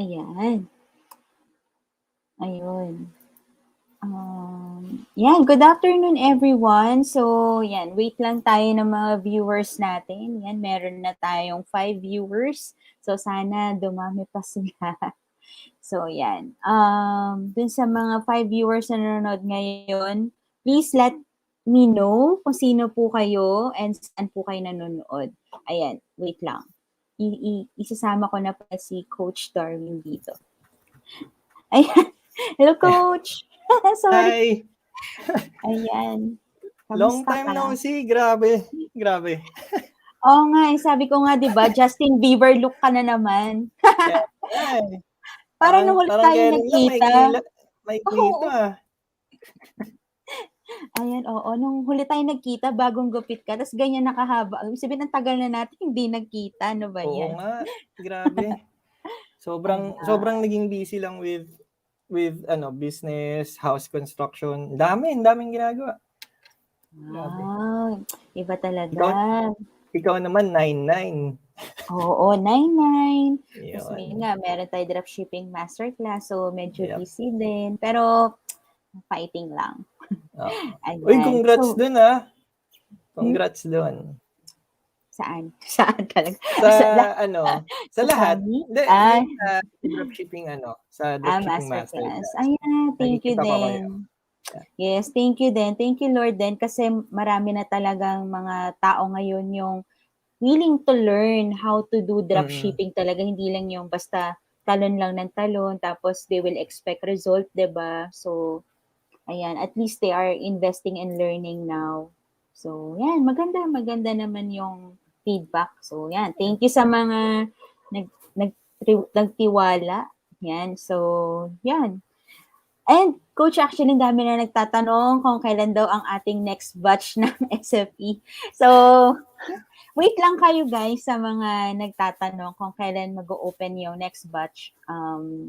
Ayan. Ayun. Yan, good afternoon everyone. So, yan, wait lang tayo ng mga viewers natin. Yan, meron na tayong 5 viewers. So, sana dumami pa sila. So, yan. Dun sa mga 5 viewers na nanonood ngayon, please let me know kung sino po kayo and saan po kayo nanonood. Ayan, wait lang. Isasama ko na pa si Coach Darwin dito. Ayan. Hello, Coach. Sorry. Hi. Ayan. Long Kamusta time ka? no see. Grabe. Oo nga, sabi ko nga, di ba, Justin Bieber look ka na naman. Ay. Parang nung huli tayo kailan nagkita. may klito Ayan, oo. Nung huli tayo nagkita, bagong gupit ka, tapos ganyan nakahaba. Sabihin, ang tagal na natin hindi nagkita. Ano ba yan? Oo nga. Grabe. Sobrang naging busy lang with business, house construction. Daming ginagawa. Wow. Iba talaga. Ikaw naman, 99. Oo, 99. Yun. Tapos meron tayo dropshipping masterclass. So, medyo busy din. Pero, fighting lang. Uy, congrats dun Congrats dun. Saan? Saan talaga? Sa lahat. Hindi, sa dropshipping sa dropshipping masterclass. masterclass. Ayan, thank you din. Yes, thank you din. Thank you, Lord, din. Kasi marami na talagang mga tao ngayon yung willing to learn how to do dropshipping talaga. Hindi lang yung basta talon lang ng talon, tapos they will expect result, diba? So, ayan, at least they are investing and learning now. So, yan, maganda naman yung feedback. So, yan, thank you sa mga nagtiwala. Yan, so, yan. And, Coach, actually, dami na nagtatanong kung kailan daw ang ating next batch ng SFE. So, wait lang kayo guys sa mga nagtatanong kung kailan mag-open yung next batch.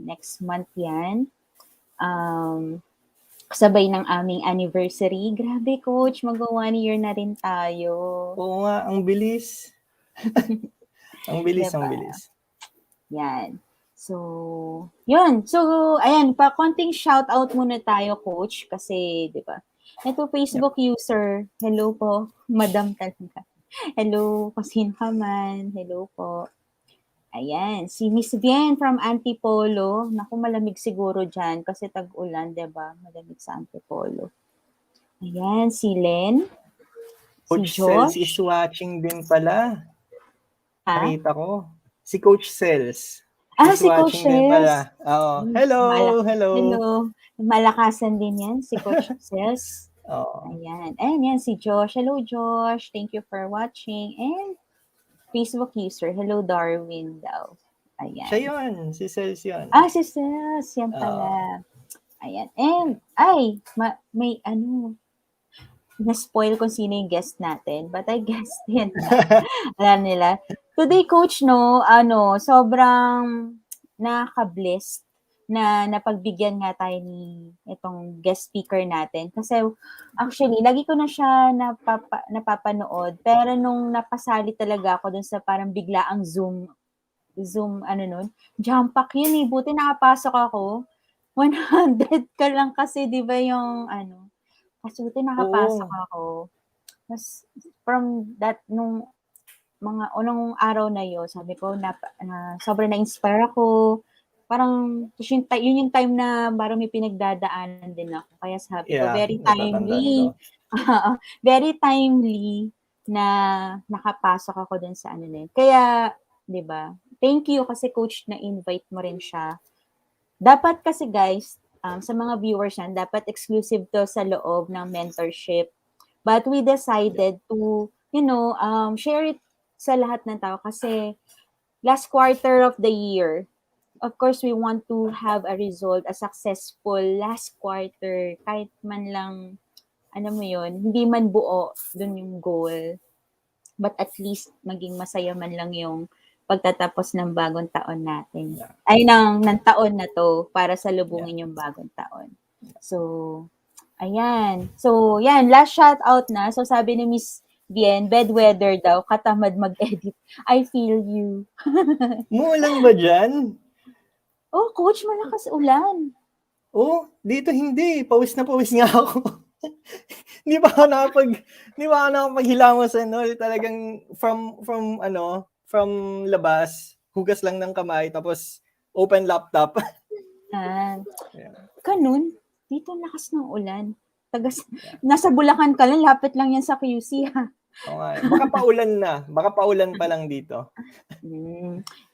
Next month yan. Sabay ng aming anniversary. Grabe, Coach, mag-1 year na rin tayo. Oo nga, ang bilis. ang bilis. Yan. So, yun. So, ayan, konting shout out muna tayo, Coach, kasi, di ba? Ito, Facebook user. Hello po, Madam talaga. Hello, kasin ka man. Hello po. Ayan, si Miss Bien from Antipolo. Naku, malamig siguro dyan kasi tag-ulan, diba? Malamig sa Antipolo. Ayan, si Len. Coach Cells is watching din pala. Nakita ko. Si Coach Cells. Si Coach Cells. Hello. Malakasan din yan, si Coach Cells. Ayan. Ayan, si Josh. Hello, Josh. Thank you for watching. And Facebook user. Hello, Darwin daw. Ayan. Siya yun. Si Cells yun. Si Cells. Yan pala. Ayan. And, may na-spoil kung sino yung guest natin. But I guess, yan na. Alam nila. Today, Coach, sobrang nakaka-blessed na napagbigyan nga tayo ni itong guest speaker natin. Kasi actually, lagi ko na siya napapanood. Pero nung napasali talaga ako dun sa parang biglaang Zoom, jump pack yun eh. Buti nakapasok ako. 100 ka lang kasi, di ba yung kasi buti nakapasok ako. Mas from that, nung mga unang araw na yun, sabi ko, sobrang na-inspire ako. Parang, yun yung time na parang may pinagdadaanan din ako. Kaya sabi ko, very timely. Very timely na nakapasok ako dun sa na yun. Kaya, di ba, thank you kasi Coach na-invite mo rin siya. Dapat kasi guys, sa mga viewers yan, dapat exclusive to sa loob ng mentorship. But we decided to, share it sa lahat ng tao kasi last quarter of the year, of course, we want to have a result, a successful last quarter, kahit man lang, hindi man buo dun yung goal. But at least, maging masaya man lang yung pagtatapos ng bagong taon natin. Ay, ng taon na to, para salubungin yung bagong taon. So, ayan. So, yan, last shout out na. So, sabi ni Miss Bien, bedweather daw, katamad mag-edit. I feel you. Muulan ba dyan? Oh, coach, malakas ulan. Oh, dito hindi. Pawis na pawis nga ako. Hindi pa ako nakapaghilamos talagang from labas, hugas lang ng kamay, tapos open laptop. Yeah. Ganun. Dito lakas ng ulan. Nasa Bulacan ka lang, lapit lang yan sa QC ha. Oo nga. Baka paulan pa lang dito.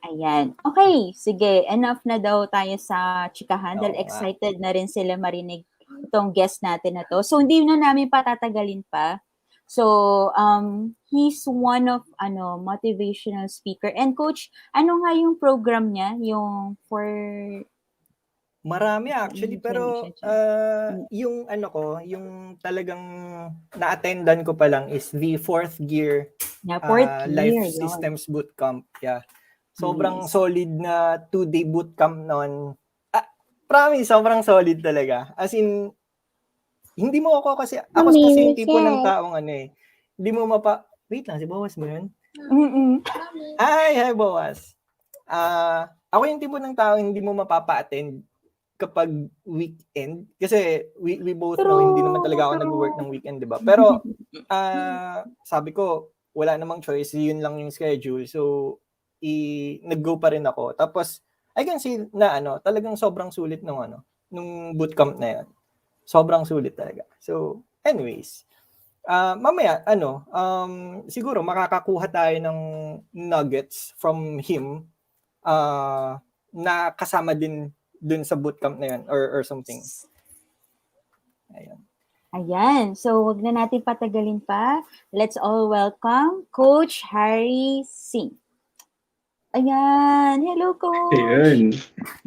Ayan. Okay, sige. Enough na daw tayo sa chikahan dahil Oo, excited na rin sila marinig itong guest natin na to. So, hindi na namin patatagalin pa. So, he's one of motivational speaker. And coach, ano nga yung program niya? Yung for marami actually, pero yung yung talagang na-attendan ko pa lang is the fourth gear life systems bootcamp. Yeah. Sobrang solid na 2-day bootcamp noon. Promise, sobrang solid talaga. As in, hindi mo ako kasi yung tipo ng taong hindi mo wait lang, si Bowas mo yun? Hi, Bowas. Ako yung tipo ng taong hindi mo mapapa-attend kapag weekend. Kasi we both know, hindi naman talaga ako nag-work ng weekend, di ba? Pero, sabi ko, wala namang choice. Yun lang yung schedule. So, nag-go pa rin ako. Tapos, I can see na talagang sobrang sulit nung bootcamp na yan. Sobrang sulit talaga. So, anyways, mamaya, siguro makakakuha tayo ng nuggets from him na kasama din dun sa bootcamp na yan or something. Ayan. So, wag na natin patagalin pa. Let's all welcome Coach Harry Singh. Ayan. Hello, Coach. Ayan.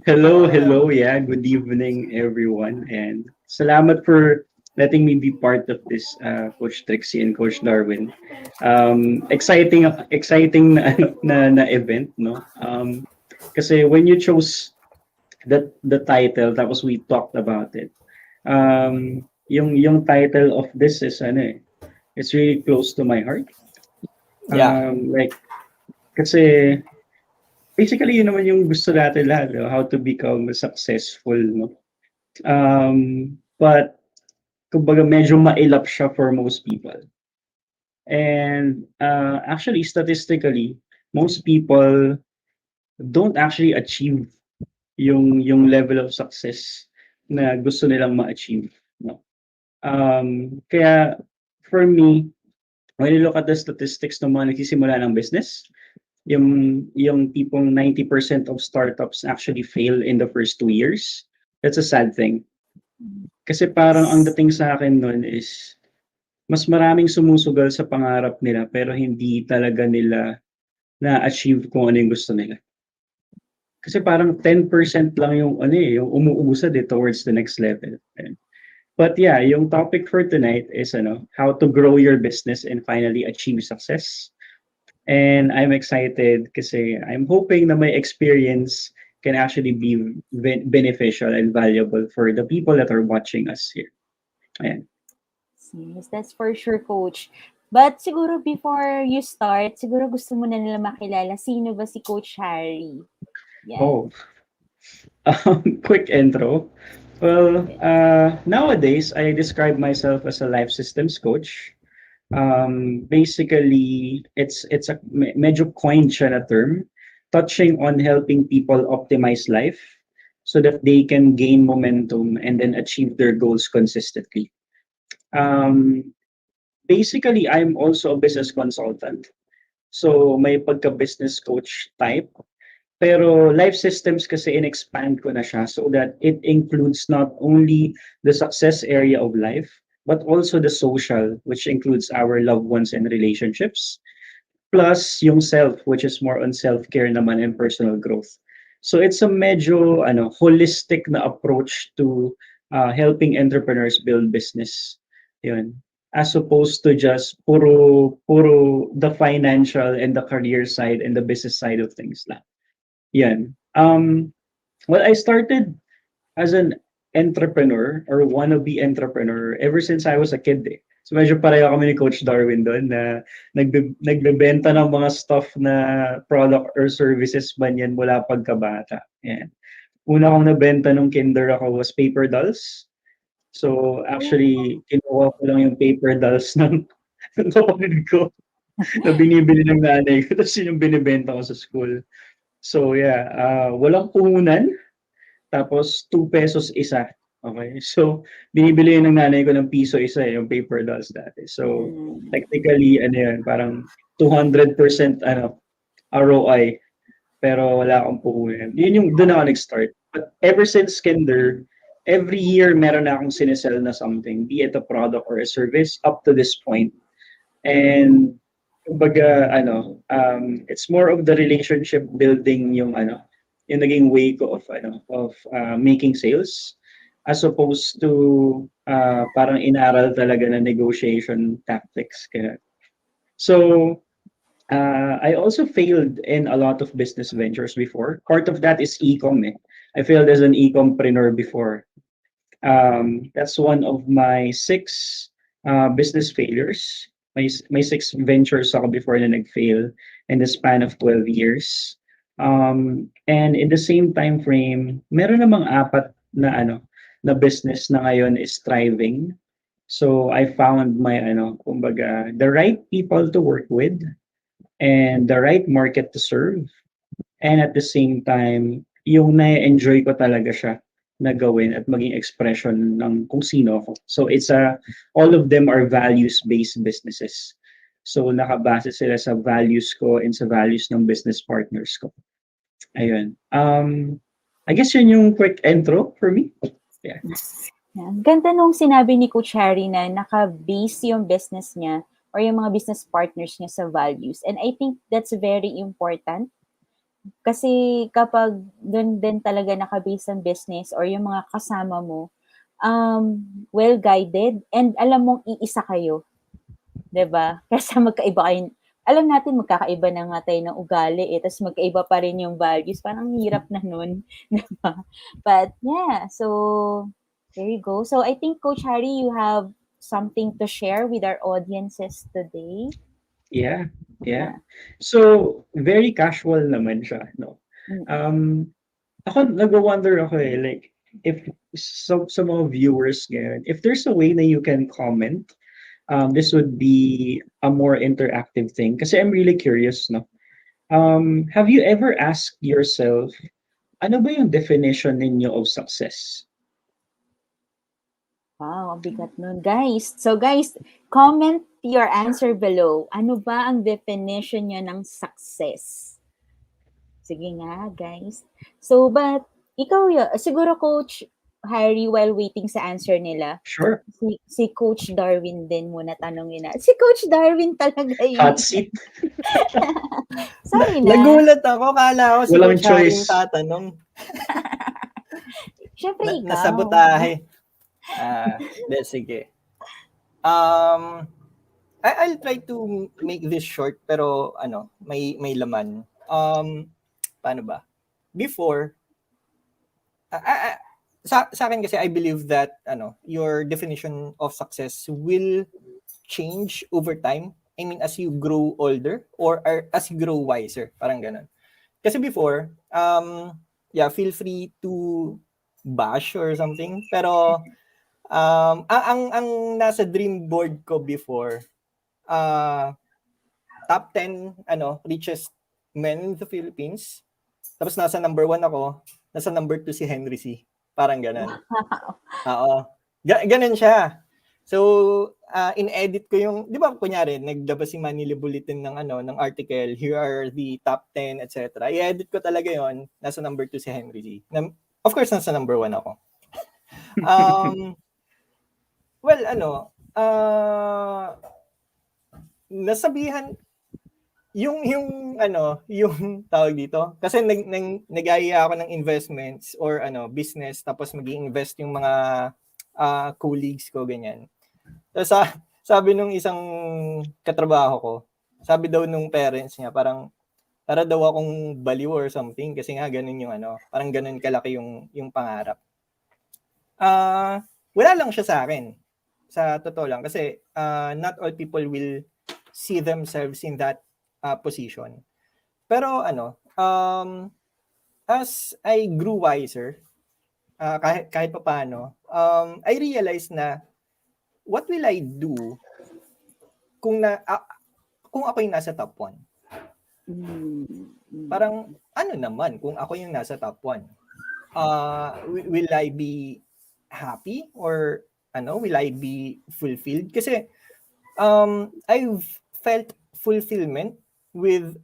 Hello. Yeah, good evening, everyone. And salamat for letting me be part of this, Coach Trixie and Coach Darwin. Exciting na event, no? Kasi when you chose the title, tapos we talked about it. Yung title of this is it's really close to my heart. Kasi basically yun naman yung gusto natin lahat, how to become successful, no? But kumbaga medyo mailap siya for most people. And actually statistically, most people don't actually achieve yung level of success na gusto nilang ma-achieve, no? Kaya for me, when you look at the statistics ng mga nagsisimula ng business, yung tipong 90% of startups actually fail in the first 2 years. That's a sad thing. Kasi parang ang dating sa akin nun is mas maraming sumusugal sa pangarap nila pero hindi talaga nila na-achieve kung ano yung gusto nila. Kasi parang 10% lang yung yung umuusad towards the next level. But yeah, yung topic for tonight is how to grow your business and finally achieve success. And I'm excited kasi I'm hoping na my experience can actually be beneficial and valuable for the people that are watching us here. Ayan. Yes, that's for sure, Coach. But siguro before you start, siguro gusto mo na nila makilala sino ba si Coach Harry? Yeah. Quick intro. Well, nowadays I describe myself as a life systems coach. Basically, it's a medyo coined siya na term, touching on helping people optimize life so that they can gain momentum and then achieve their goals consistently. Basically, I'm also a business consultant. So, may pagka-business coach type. Pero life systems kasi in-expand ko na siya so that it includes not only the success area of life, but also the social, which includes our loved ones and relationships, plus yung self, which is more on self-care naman and personal growth. So it's a medyo holistic na approach to helping entrepreneurs build business. Yun. As opposed to just puro the financial and the career side and the business side of things lang. Yan. Well, I started as an entrepreneur or wannabe entrepreneur ever since I was a kid. So medyo pareho kami ni Coach Darwin doon na nagbebenta ng mga stuff na product or services man yan mula pagkabata. Yan. una kong nabenta nung kinder ako was paper dolls. So, actually, kinuha ko lang yung paper dolls ng kapatid ko na binibili ng nanay ko. Tapos yun yung binibenta ko sa school. So, yeah, walang puhunan. Tapos, 2 pesos isa. Okay? So, binibili yun ng nanay ko ng piso isa, yung paper dolls dati. So, technically, ano yun, parang 200% ROI. Pero wala akong puhunan. Yun yung, doon ako nag-start. But ever since kinder, every year meron na akong sinesell na something, be it a product or a service, up to this point. And kumbaga it's more of the relationship building yung naging way ko of making sales as opposed to parang inaral talaga na negotiation tactics kaya. So I also failed in a lot of business ventures before. Part of that is ecom. I failed as an ecompreneur before. That's one of my 6 business failures. May 6 ventures ako before na nag-fail in the span of 12 years. And in the same time frame, meron namang 4 na business na ngayon is thriving. So I found my kumbaga the right people to work with and the right market to serve. And at the same time, yung na-enjoy ko talaga siya na gawin at maging expression ng kung sino ako. So all of them are values-based businesses. So nakabase sila sa values ko and sa values ng business partners ko. Ayun. I guess yun yung quick intro for me. Yeah. Ganda nung sinabi ni Coach Harry na naka-base yung business niya or yung mga business partners niya sa values. And I think that's very important. Kasi kapag doon din talaga naka-base ang business or yung mga kasama mo, well-guided and alam mong iisa kayo. 'Di ba? Kasi magkaiba kayo. Alam natin magkakaiba na nga tayo ng ugali tapos magkaiba pa rin yung values. Parang hirap na nun. 'Di ba? But yeah, so there you go. So I think Coach Harry, you have something to share with our audiences today. Yeah. So, very casual naman siya, no? Ako, nag-wonder ako like, if sa mga viewers ngayon, if there's a way na you can comment, this would be a more interactive thing. Kasi I'm really curious, no? Have you ever asked yourself, ano ba yung definition ninyo of success? Wow, ang bigat nun. Guys, comment your answer below. Ano ba ang definition nyo ng success? Sige nga, guys. So, but, ikaw, siguro Coach Harry, while waiting sa answer nila, Sure. Si Coach Darwin din muna tanongin na. Si Coach Darwin talaga yun. Hot seat. Sorry na. Nagulat ako, kala ko si Walang Coach Harry choice. yung tatanong. Siyempre ikaw. Nasabotahe. Sige. I'll try to make this short pero may laman. Paano ba? Before, sa akin kasi I believe that your definition of success will change over time. I mean, as you grow older or as you grow wiser, parang ganun. Kasi before, feel free to bash or something. Pero ang nasa dream board ko before, top 10 richest men in the Philippines. Tapos nasa number 1 ako, nasa number 2 si Henry C. Parang ganun. Oo. Ganun siya. So, in-edit ko yung, di ba kunyari, naglabas si Manila Bulletin ng article, here are the top 10, etc. I-edit ko talaga yon, nasa number 2 si Henry C. Of course, nasa number 1 ako. Well, nasabihan, yung tawag dito, kasi nag-aya ako ng investments or business, tapos mag-i-invest yung mga colleagues ko, ganyan. So, sabi nung isang katrabaho ko, sabi daw nung parents niya, parang para daw akong baliw or something, kasi nga ganun yung parang ganun kalaki yung pangarap. Wala lang siya sa akin. Sa totoo lang, kasi not all people will see themselves in that position. Pero as I grew wiser, kahit pa paano, I realized na what will I do kung ako yung nasa top 1? Parang ano naman kung ako yung nasa top 1? Will I be happy or will I be fulfilled? Kasi I've felt fulfillment with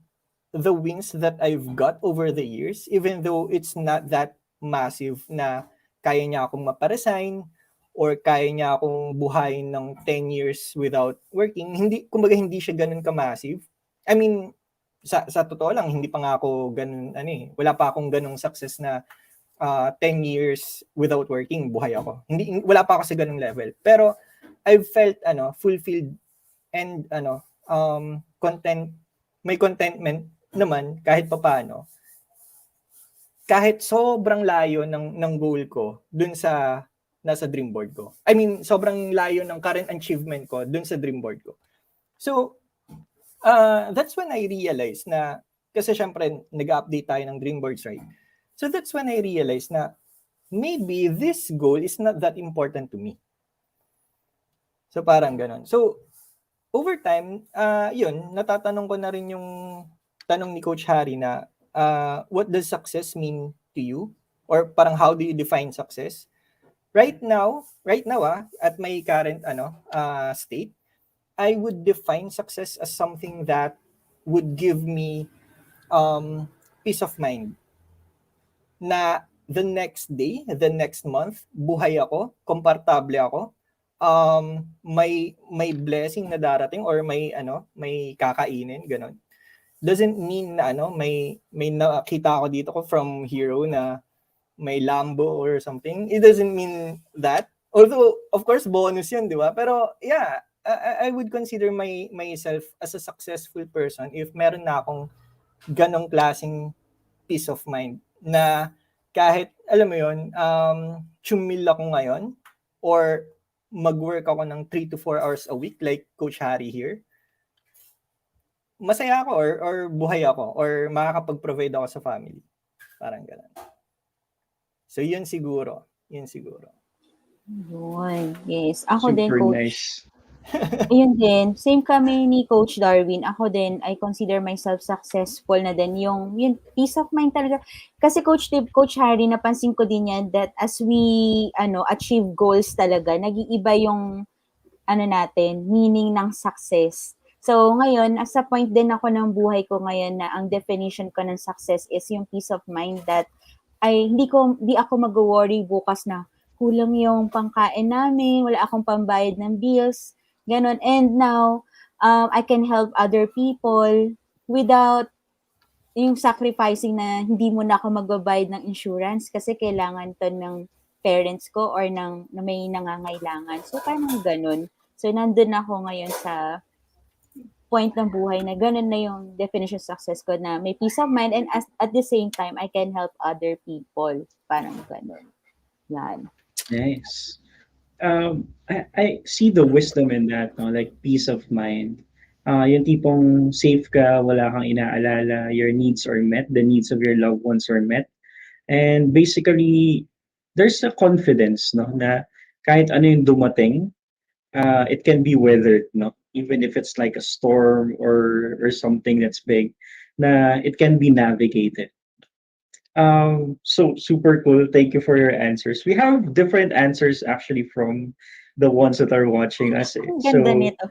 the wins that I've got over the years, even though it's not that massive na kaya niya akong maparesign or kaya niya akong buhayin ng 10 years without working. Kumbaga hindi siya ganun ka-massive. I mean, sa totoo lang, hindi pa nga ako ganun, wala pa akong ganung success na 10 years without working, buhay ako. Wala pa ako sa ganung level. Pero I've felt fulfilled and may contentment naman kahit papaano. Kahit sobrang layo ng goal ko dun sa nasa dream board ko. I mean, sobrang layo ng current achievement ko dun sa dream board ko. So, that's when I realized na, kasi syempre, nag-update tayo ng dream boards, right? So that's when I realized na maybe this goal is not that important to me. So parang ganun. So, over time, yun, natatanong ko na rin yung tanong ni Coach Harry na, what does success mean to you? Or parang how do you define success? Right now, at my current state, I would define success as something that would give me peace of mind. Na the next day, the next month, buhay ako, komportable ako, may blessing na darating or may kakainin, ganun. Doesn't mean na may nakita ako dito ko from hero na may Lambo or something. It doesn't mean that. Although, of course, bonus yun, di ba? Pero, yeah, I would consider myself as a successful person if meron na akong ganong klaseng peace of mind na kahit, alam mo yun, chumil ako ngayon or mag-work ako ng 3 to 4 hours a week like Coach Harry here, masaya ako or buhay ako or makakapag-provide ako sa family. Parang gano'n. So, yun siguro. Yun, yes. Ako Super din, Coach. Nice. Ayun din, same kami ni Coach Darwin. Ako din, I consider myself successful na din. Yung peace of mind talaga. Kasi Coach Harry, napansin ko din yan that as we achieve goals talaga, nag-iiba yung natin, meaning ng success. So ngayon, as a point din ako ng buhay ko ngayon na ang definition ko ng success is yung peace of mind that hindi ako mag-worry bukas na kulang yung pangkain namin, wala akong pambayad ng bills, ganon. And now, I can help other people without yung sacrificing na hindi mo na ako magbabayad ng insurance kasi kailangan to ng parents ko or na may nangangailangan. So, parang ganon. So, nandun ako ngayon sa point ng buhay na ganun na yung definition of success ko na may peace of mind and at the same time, I can help other people. Parang ganun. Yan. Nice. I see the wisdom in that, no? Like peace of mind. Yung tipong safe ka, wala kang inaalala, your needs are met, the needs of your loved ones are met. And basically, there's a confidence, no, na kahit ano yung dumating, it can be weathered, no? Even if it's like a storm or something that's big, na it can be navigated. So super cool. Thank you for your answers. We have different answers actually from the ones that are watching us. Ang ganda nito.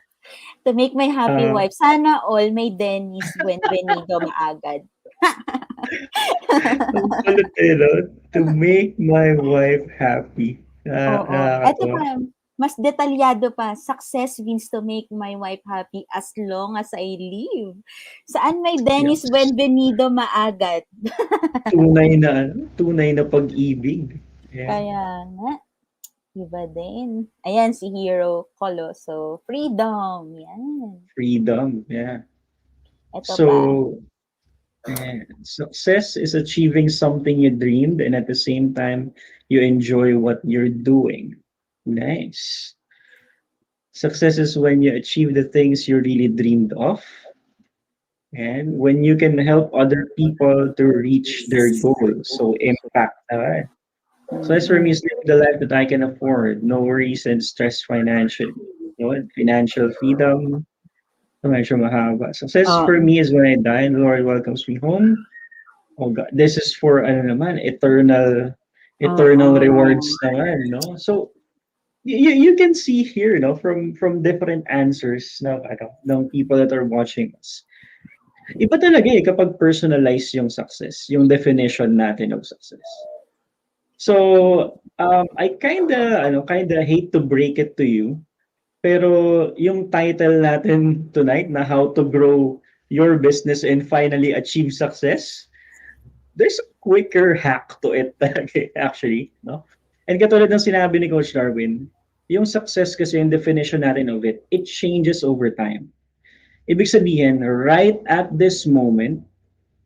To make my happy wife, sana all may Dennis Buenvenido maagad. To make my wife happy. Oo. Ito pa, mas detalyado pa, success means to make my wife happy as long as I live. Saan may Dennis Buenvenido maagad? tunay na pag-ibig. Yeah. Kaya nga. Iba din. Ayan, si Hero Coloso. Freedom. Yan. Freedom, yeah. Ito pa. Success is achieving something you dreamed and at the same time, you enjoy what you're doing. Nice. Success is when you achieve the things you really dreamed of. And when you can help other people to reach their goals, so impact. So as for me, it's living the life that I can afford, no worries and stress financially. You know, financial freedom, so medyo mahaba. Success for Oo. me is when I die and the Lord welcomes me home. Oh God, this is for ano naman, eternal Oo. rewards naman, no? So you can see here, no, from different answers ng people that are watching us. Iba talaga kapag personalize yung success, yung definition natin of success. So, I kinda hate to break it to you, pero yung title natin tonight na How to Grow Your Business and Finally Achieve Success, there's a quicker hack to it talaga actually, no? And katulad ng sinabi ni Coach Darwin, yung success kasi yung definition natin of it, it changes over time. Ibig sabihin, right at this moment,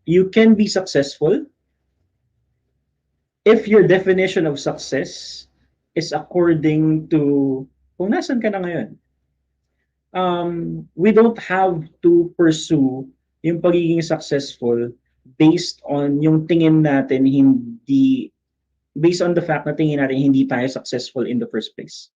you can be successful if your definition of success is according to kung nasan ka na ngayon. We don't have to pursue yung pagiging successful based on yung tingin natin hindi based on the fact na tingin natin hindi tayo successful in the first place.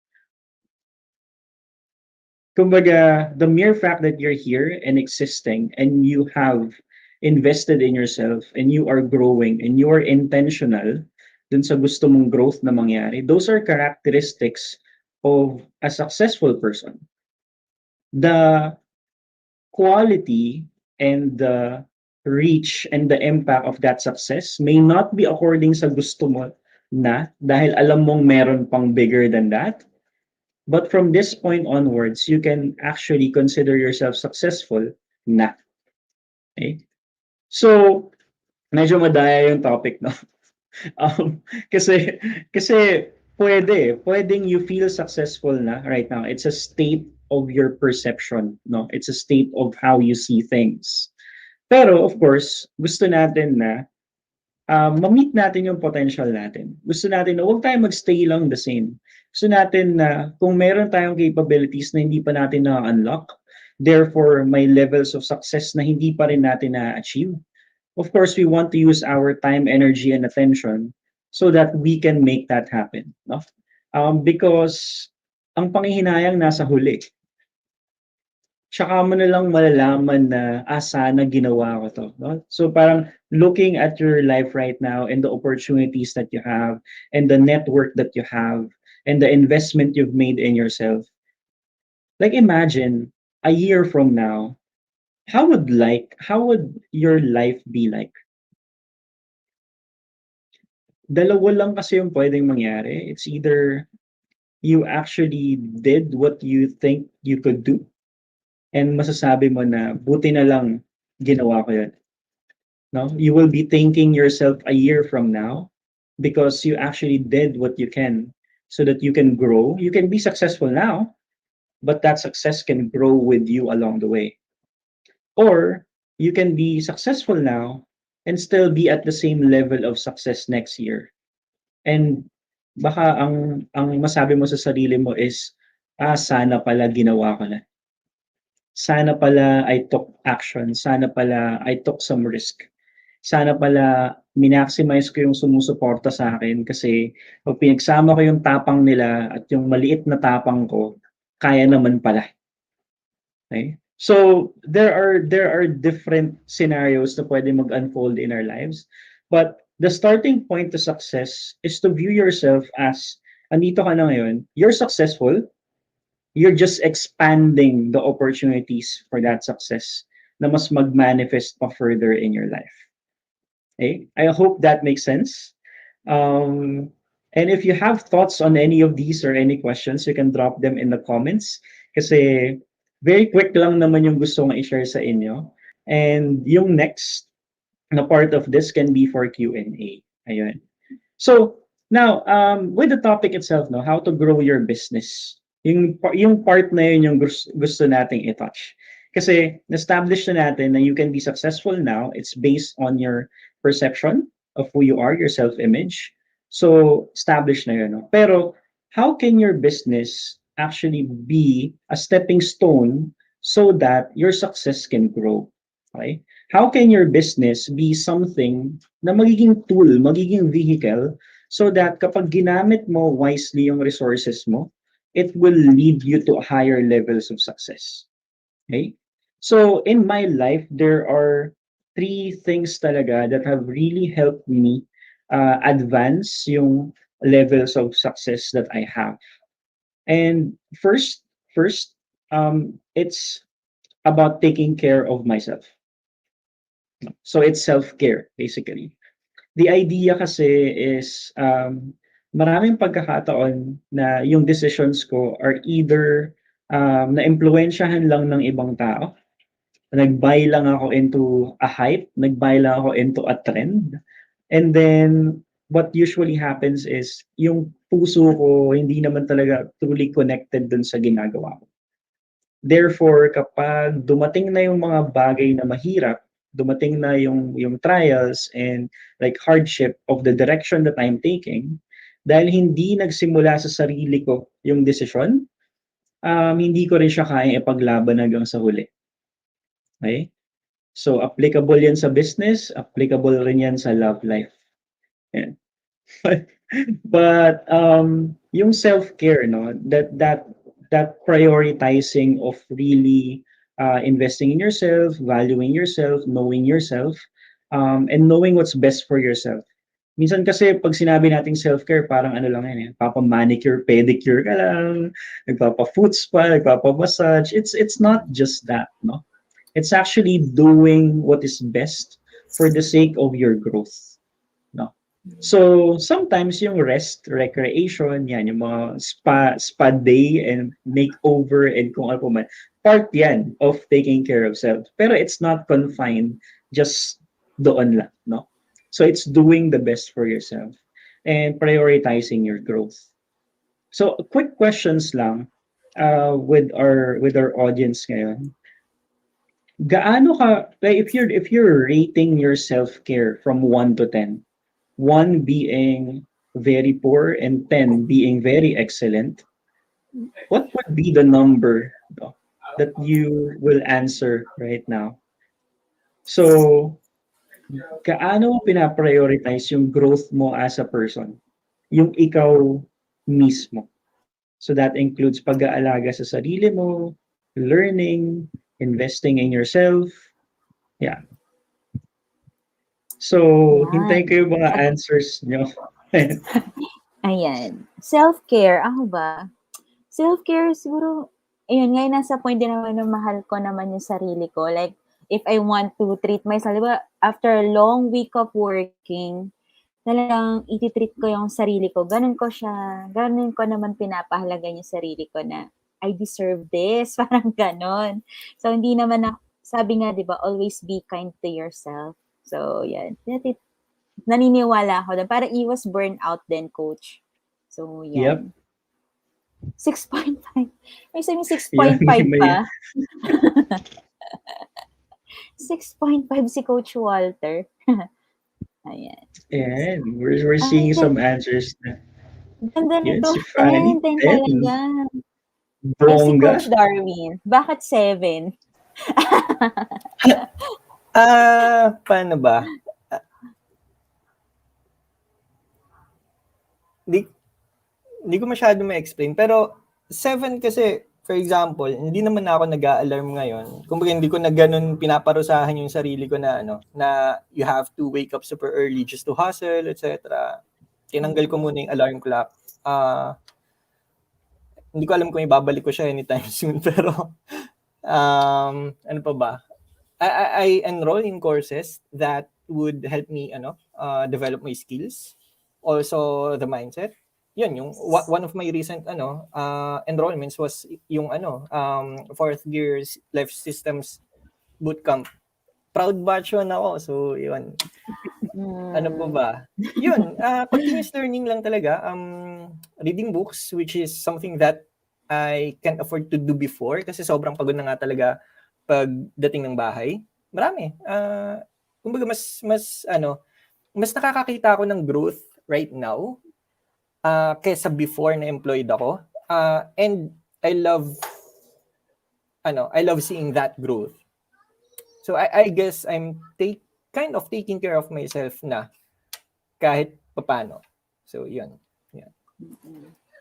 Kumbaga, the mere fact that you're here and existing and you have invested in yourself and you are growing and you are intentional dun sa gusto mong growth na mangyari, those are characteristics of a successful person. The quality and the reach and the impact of that success may not be according sa gusto mo na dahil alam mong meron pang bigger than that. But from this point onwards, you can actually consider yourself successful na. Okay? So, medyo madaya yung topic, no? Um, kasi, kasi pwedeng you feel successful na right now. It's a state of your perception, no? It's a state of how you see things. Pero, of course, gusto natin na ma-meet natin yung potential natin. Gusto natin na huwag tayong mag-stay lang the same. Gusto natin na kung meron tayong capabilities na hindi pa natin na-unlock, therefore may levels of success na hindi pa rin natin na-achieve, of course, we want to use our time, energy, and attention so that we can make that happen. No? Because ang panghihinayang nasa huli. Tsaka mo na lang malalaman na, sana ginawa ko to. No? So parang looking at your life right now and the opportunities that you have and the network that you have and the investment you've made in yourself. Like imagine a year from now, how would your life be like? Dalawa lang kasi yung pwedeng mangyari. It's either you actually did what you think you could do and masasabi mo na buti na lang ginawa ko yun. No? You will be thanking yourself a year from now because you actually did what you can so that you can grow. You can be successful now, but that success can grow with you along the way. Or you can be successful now and still be at the same level of success next year. And baka ang masabi mo sa sarili mo is, sana pala ginawa ko na. Sana pala I took action. Sana pala I took some risk. Sana pala minaximize ko yung sumusuporta sa akin kasi pag pinagsama ko yung tapang nila at yung maliit na tapang ko, kaya naman pala. Okay? So there are different scenarios na pwede mag-unfold in our lives. But the starting point to success is to view yourself as andito ka na ngayon, you're successful, you're just expanding the opportunities for that success na mas mag-manifest pa further in your life. Okay? I hope that makes sense. Um, and if you have thoughts on any of these or any questions, you can drop them in the comments. Kasi very quick lang naman yung gusto kong i-share sa inyo. And yung next na part of this can be for Q&A. Ayun. So, now, with the topic itself, no, how to grow your business. Yung part na yun yung gusto nating i-touch. Kasi, na-establish na natin na you can be successful now. It's based on your perception of who you are, your self-image. So, established na yun. No? Pero, how can your business actually be a stepping stone so that your success can grow? Okay? How can your business be something na magiging tool, magiging vehicle, so that kapag ginamit mo wisely yung resources mo, it will lead you to higher levels of success. Okay? So in my life, there are three things talaga that have really helped me advance yung levels of success that I have. And first, it's about taking care of myself. So it's self-care, basically. The idea kasi is maraming pagkakataon na yung decisions ko are either na-impluwensyahan lang ng ibang tao, nag-buy lang ako into a hype, nag-buy lang ako into a trend, and then what usually happens is yung puso ko hindi naman talaga truly connected dun sa ginagawa ko. Therefore, kapag dumating na yung mga bagay na mahirap, dumating na yung trials and like hardship of the direction that I'm taking, dahil hindi nagsimula sa sarili ko yung desisyon, hindi ko rin siya kayang ipaglaban hanggang sa huli. Okay? So, applicable yan sa business, applicable rin yan sa love life. Yan. But yung self-care, no, that prioritizing of really investing in yourself, valuing yourself, knowing yourself, and knowing what's best for yourself. Minsan kasi pag sinabi nating self-care, parang ano lang yan, papa-manicure, pedicure ka lang, nagpapa-foot spa, nagpapa-massage. It's not just that, no? It's actually doing what is best for the sake of your growth, no? So, sometimes yung rest, recreation, yan, yung mga spa day and makeover and kung ano pa man, part yan of taking care of self. Pero it's not confined just doon lang, no? So, it's doing the best for yourself and prioritizing your growth. So, quick questions lang with our audience ngayon. Gaano ka, like if you're rating your self-care from 1 to 10, 1 being very poor and 10 being very excellent, what would be the number that you will answer right now? So, gaano mo pinaprioritize yung growth mo as a person? Yung ikaw mismo. So that includes pag-aalaga sa sarili mo, learning, investing in yourself. Yeah. So, hintay ko Yan. yung mga answers nyo. Ayan. Self-care, ako ba? Self-care siguro, ayun, ngayon nasa point din naman na mahal ko naman yung sarili ko. Like, if I want to treat myself, di ba, after a long week of working, talagang iti-treat ko yung sarili ko. Ganun ko naman pinapahalaga yung sarili ko na, I deserve this. Parang ganon. So, hindi naman sabi nga, di ba, always be kind to yourself. So, yan. Naniniwala ako doon. Para iwas burnout din, coach. So, Yep. yan. 6.5. May sabi 6.5 Yun, pa. 6.5 si Coach Walter. Ayan. And we're seeing some answers na. Ganda Yun, nito. si Fanny, 10 10. talaga. Eh, si Bongga. Coach Darwin, bakit 7? Paano ba? Hindi ko masyado ma-explain. Pero 7 kasi, for example, hindi naman ako nag-a-alarm ngayon. Kumbaga hindi ko na ganun pinaparusahan yung sarili ko na na you have to wake up super early just to hustle, etc. Tinanggal ko muna yung alarm clock. Hindi ko alam kung ibabalik ko siya anytime soon, pero ano pa ba? I enroll in courses that would help me develop my skills, also the mindset. Yun yung one of my recent enrollments was yung 4th year life systems bootcamp. Proud batch yun ako. So yun. Ano pa ba? Yun, continuous learning lang talaga. Reading books, which is something that I can't afford to do before kasi sobrang pagod na nga talaga pagdating ng bahay. Marami. Kumbaga mas nakakakita ako ng growth right now kaysa before na employed ako. And I love seeing that growth. So I guess I'm kind of taking care of myself na kahit papaano. So yun. Yeah.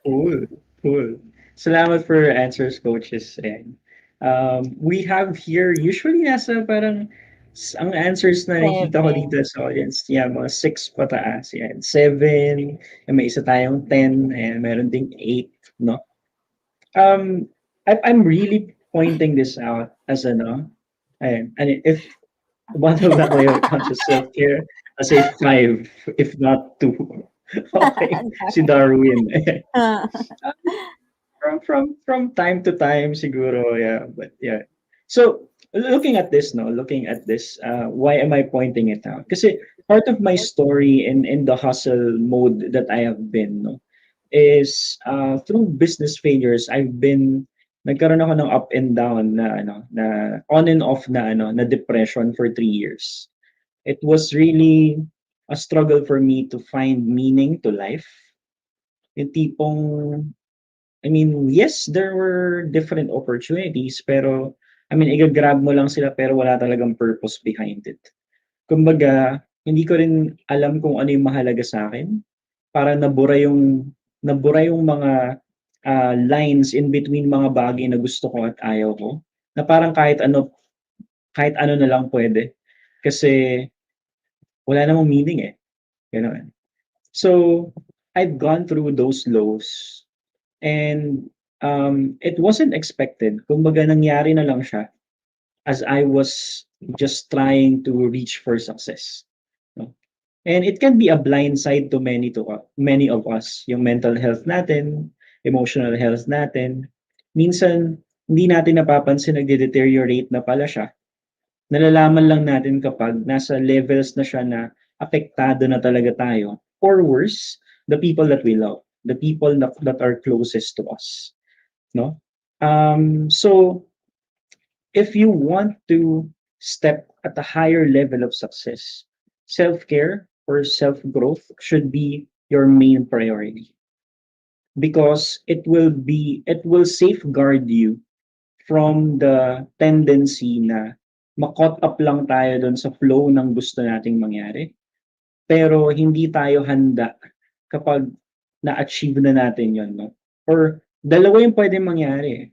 Cool. Salamat for your answers, coaches. And we have here, usually nasa parang ang answers na nakikita ko dito 7. sa audience, yeah, mga 6 pataas. Yan. 7, may isa tayong 10, and meron ding 8, no? I'm really pointing this out as ano, and if one of the layer counts as self-care, I say 5, if not 2. Okay, si Darwin. From time to time siguro, yeah, but yeah. So looking at this, no, why am I pointing it out? Kasi part of my story in the hustle mode that I have been, no, is through business failures. I've been nagkaroon ako ng up and down na ano, na on and off na ano, na depression for 3 years. It was really a struggle for me to find meaning to life. Yung tipong, I mean, yes, there were different opportunities, pero I mean, i-grab mo lang sila pero wala talagang purpose behind it. Kumbaga, hindi ko rin alam kung ano yung mahalaga sa akin. Para nabura yung mga lines in between mga bagay na gusto ko at ayaw ko. Na parang kahit ano na lang pwede. Kasi wala namang meaning eh. Gano'n. So, I've gone through those lows. And it wasn't expected. Kumbaga nangyari na lang siya as I was just trying to reach for success. No? And it can be a blind side to many of us. Yung mental health natin, emotional health natin. Minsan, hindi natin napapansin nagde-deteriorate na pala siya. Nalalaman lang natin kapag nasa levels na siya na apektado na talaga tayo. Or worse, the people that we love, the people that are closest to us. No? So, if you want to step at a higher level of success, self-care or self-growth should be your main priority because it will safeguard you from the tendency na ma-caught up lang tayo dun sa flow ng gusto nating mangyari. Pero hindi tayo handa kapag na-achieve na natin yon, no? Or dalawa yung pwedeng mangyari.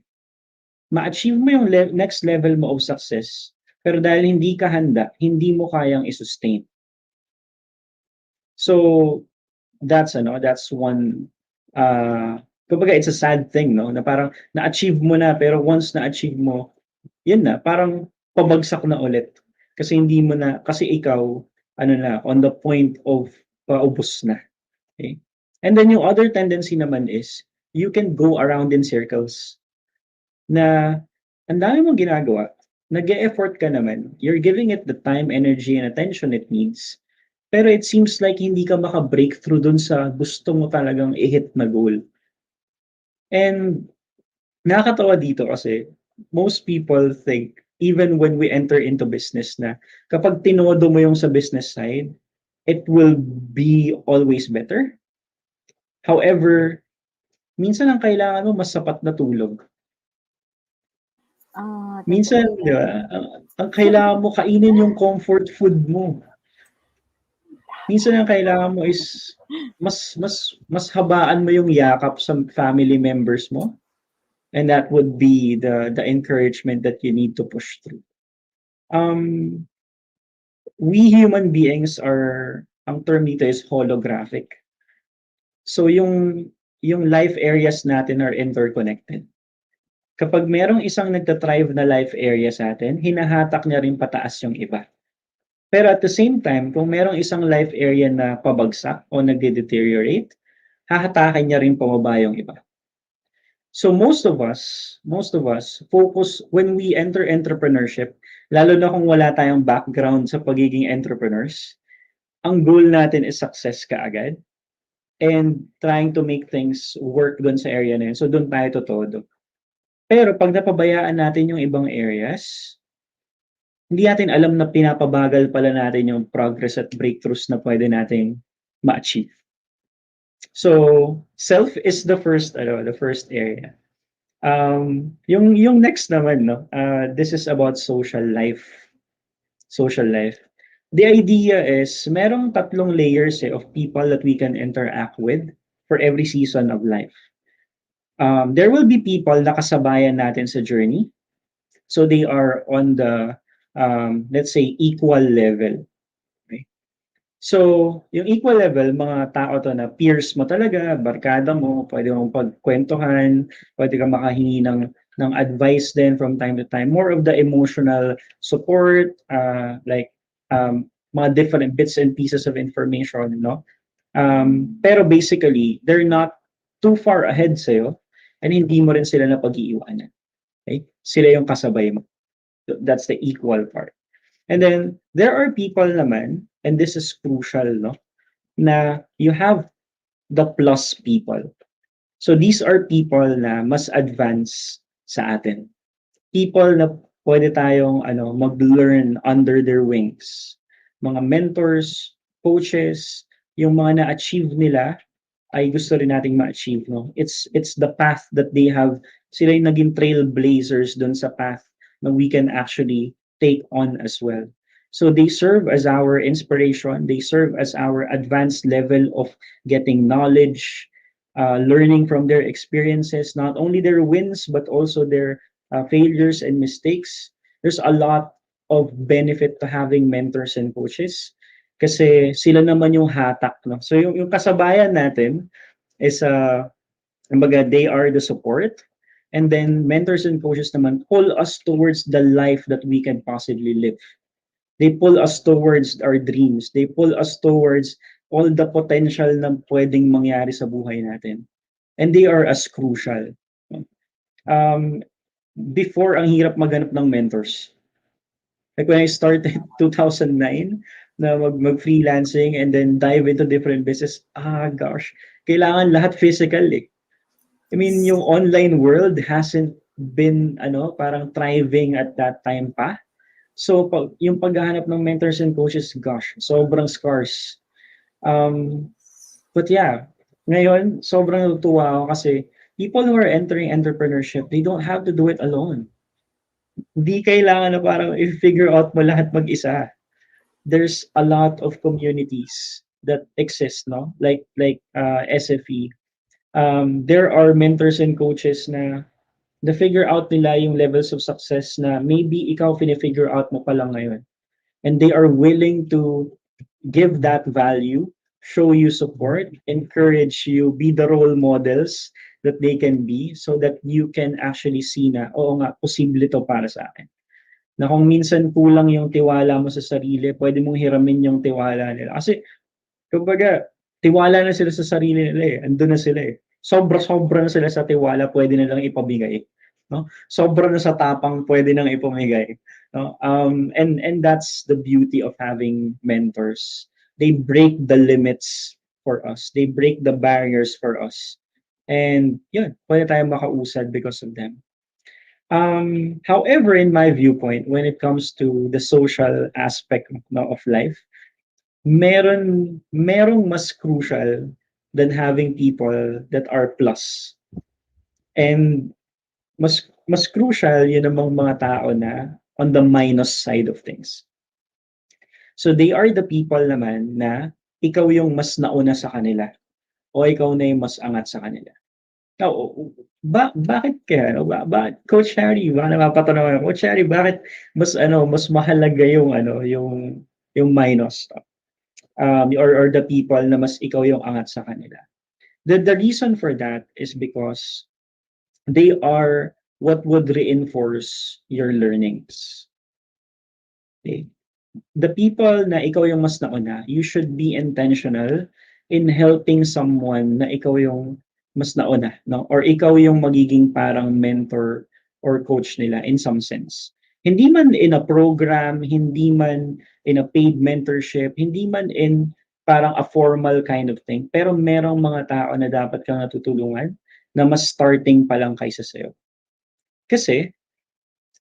Ma-achieve mo yung next level mo of success, pero dahil hindi ka handa, hindi mo kayang i-sustain. So, that's one, kumbaga it's a sad thing, no? Na parang na-achieve mo na, pero once na-achieve mo, yun na, parang pabagsak na ulit. Kasi ikaw, on the point of paubos na. Okay? And then yung other tendency naman is, you can go around in circles. Na ang dami mong ginagawa, nag-e-effort ka naman, you're giving it the time, energy, and attention it needs, pero it seems like hindi ka maka-breakthrough dun sa gusto mo talagang i-hit na goal. And nakakatawa dito kasi most people think, even when we enter into business na kapag tinodo mo yung sa business side, it will be always better. However, minsan ang kailangan mo mas sapat na tulog. Minsan, Totoo di ba, yan. ang kailangan mo kainin yung comfort food mo. Minsan ang kailangan mo is mas habaan mo yung yakap sa family members mo. And that would be the encouragement that you need to push through. We human beings ang term dito is holographic. So yung life areas natin are interconnected. Kapag merong isang nagtatrive na life area sa atin, hinahatak niya rin pataas yung iba. Pero at the same time, kung merong isang life area na pabagsak o nagde-deteriorate, hahatakin niya rin pababa yung iba. So most of us focus when we enter entrepreneurship, lalo na kung wala tayong background sa pagiging entrepreneurs, ang goal natin is success kaagad and trying to make things work doon sa area na yun. So doon tayo todo. Pero pag napabayaan natin yung ibang areas, hindi natin alam na pinapabagal pala natin yung progress at breakthroughs na pwede nating ma-achieve. So, self is the first area. Yung next naman, no, this is about social life. social life. The idea is merong tatlong layers of people that we can interact with for every season of life. There will be people na kasabayan natin sa journey. So they are on the, let's say, equal level. Okay? So, yung equal level, mga tao to na peers mo talaga, barkada mo, pwede mong pagkwentuhan, pwede ka makahingi ng advice din from time to time. More of the emotional support, like mga different bits and pieces of information, no? Pero basically, they're not too far ahead sa'yo and hindi mo rin sila na pag-iiwanan. Okay? Sila yung kasabay mo. That's the equal part. And then, there are people naman, and this is crucial, no? Na you have the plus people. So these are people na mas advanced sa atin. People na pwede tayong mag-learn under their wings. Mga mentors, coaches, yung mga na-achieve nila ay gusto rin nating ma-achieve, no? It's the path that they have. Sila yung naging trailblazers dun sa path na we can actually take on as well. So they serve as our inspiration. They serve as our advanced level of getting knowledge, learning from their experiences, not only their wins, but also their failures and mistakes. There's a lot of benefit to having mentors and coaches kasi sila naman yung hatak, no? So yung kasabayan natin is kumbaga, they are the support, and then mentors and coaches naman pull us towards the life that we can possibly live. They pull us towards our dreams. They pull us towards all the potential na pwedeng mangyari sa buhay natin. And they are as crucial. Um, Before, ang hirap maghanap ng mentors. Like when I started 2009 na mag-freelancing and then dive into different business, gosh, kailangan lahat physical eh. I mean, yung online world hasn't been parang thriving at that time pa. So yung paghahanap ng mentors and coaches, gosh, sobrang scarce. But yeah, ngayon sobrang natutuwa ako kasi people who are entering entrepreneurship, they don't have to do it alone. Hindi kailangan na parang i-figure out mo lahat mag-isa. There's a lot of communities that exist, no? Like SFE. There are mentors and coaches na figure out nila yung levels of success na maybe ikaw fini-figure out mo pa lang ngayon. And they are willing to give that value, show you support, encourage you, be the role models that they can be so that you can actually see na, oo nga, posible to para sa akin. Na kung minsan kulang yung tiwala mo sa sarili, pwede mong hiramin yung tiwala nila. Kasi, kumbaga, tiwala na sila sa sarili nila eh. Andun na sila eh. Sobra-sobra na sila sa tiwala, pwede na lang ipabigay. No? Sobra na sa tapang, pwede nang ipamigay. No? And that's the beauty of having mentors. They break the limits for us. They break the barriers for us. And yun, pwede tayong makausad because of them. However, in my viewpoint, when it comes to the social aspect of life, merong mas crucial than having people that are plus. And mas crucial yun namang mga tao na on the minus side of things. So they are the people naman na ikaw yung mas nauna sa kanila o ikaw na yung mas angat sa kanila. Now, bakit kaya? Coach Harry, baka napapatanong ako, Coach Harry, bakit mas mahalaga yung minus? Or the people na mas ikaw yung angat sa kanila. The reason for that is because they are what would reinforce your learnings. Okay? The people na ikaw yung mas nauna, you should be intentional in helping someone na ikaw yung mas nauna, no? Or ikaw yung magiging parang mentor or coach nila in some sense. Hindi man in a program, hindi man in a paid mentorship, hindi man in parang a formal kind of thing, pero merong mga tao na dapat kang natutulungan na mas starting pa lang kaysa sa'yo. Kasi,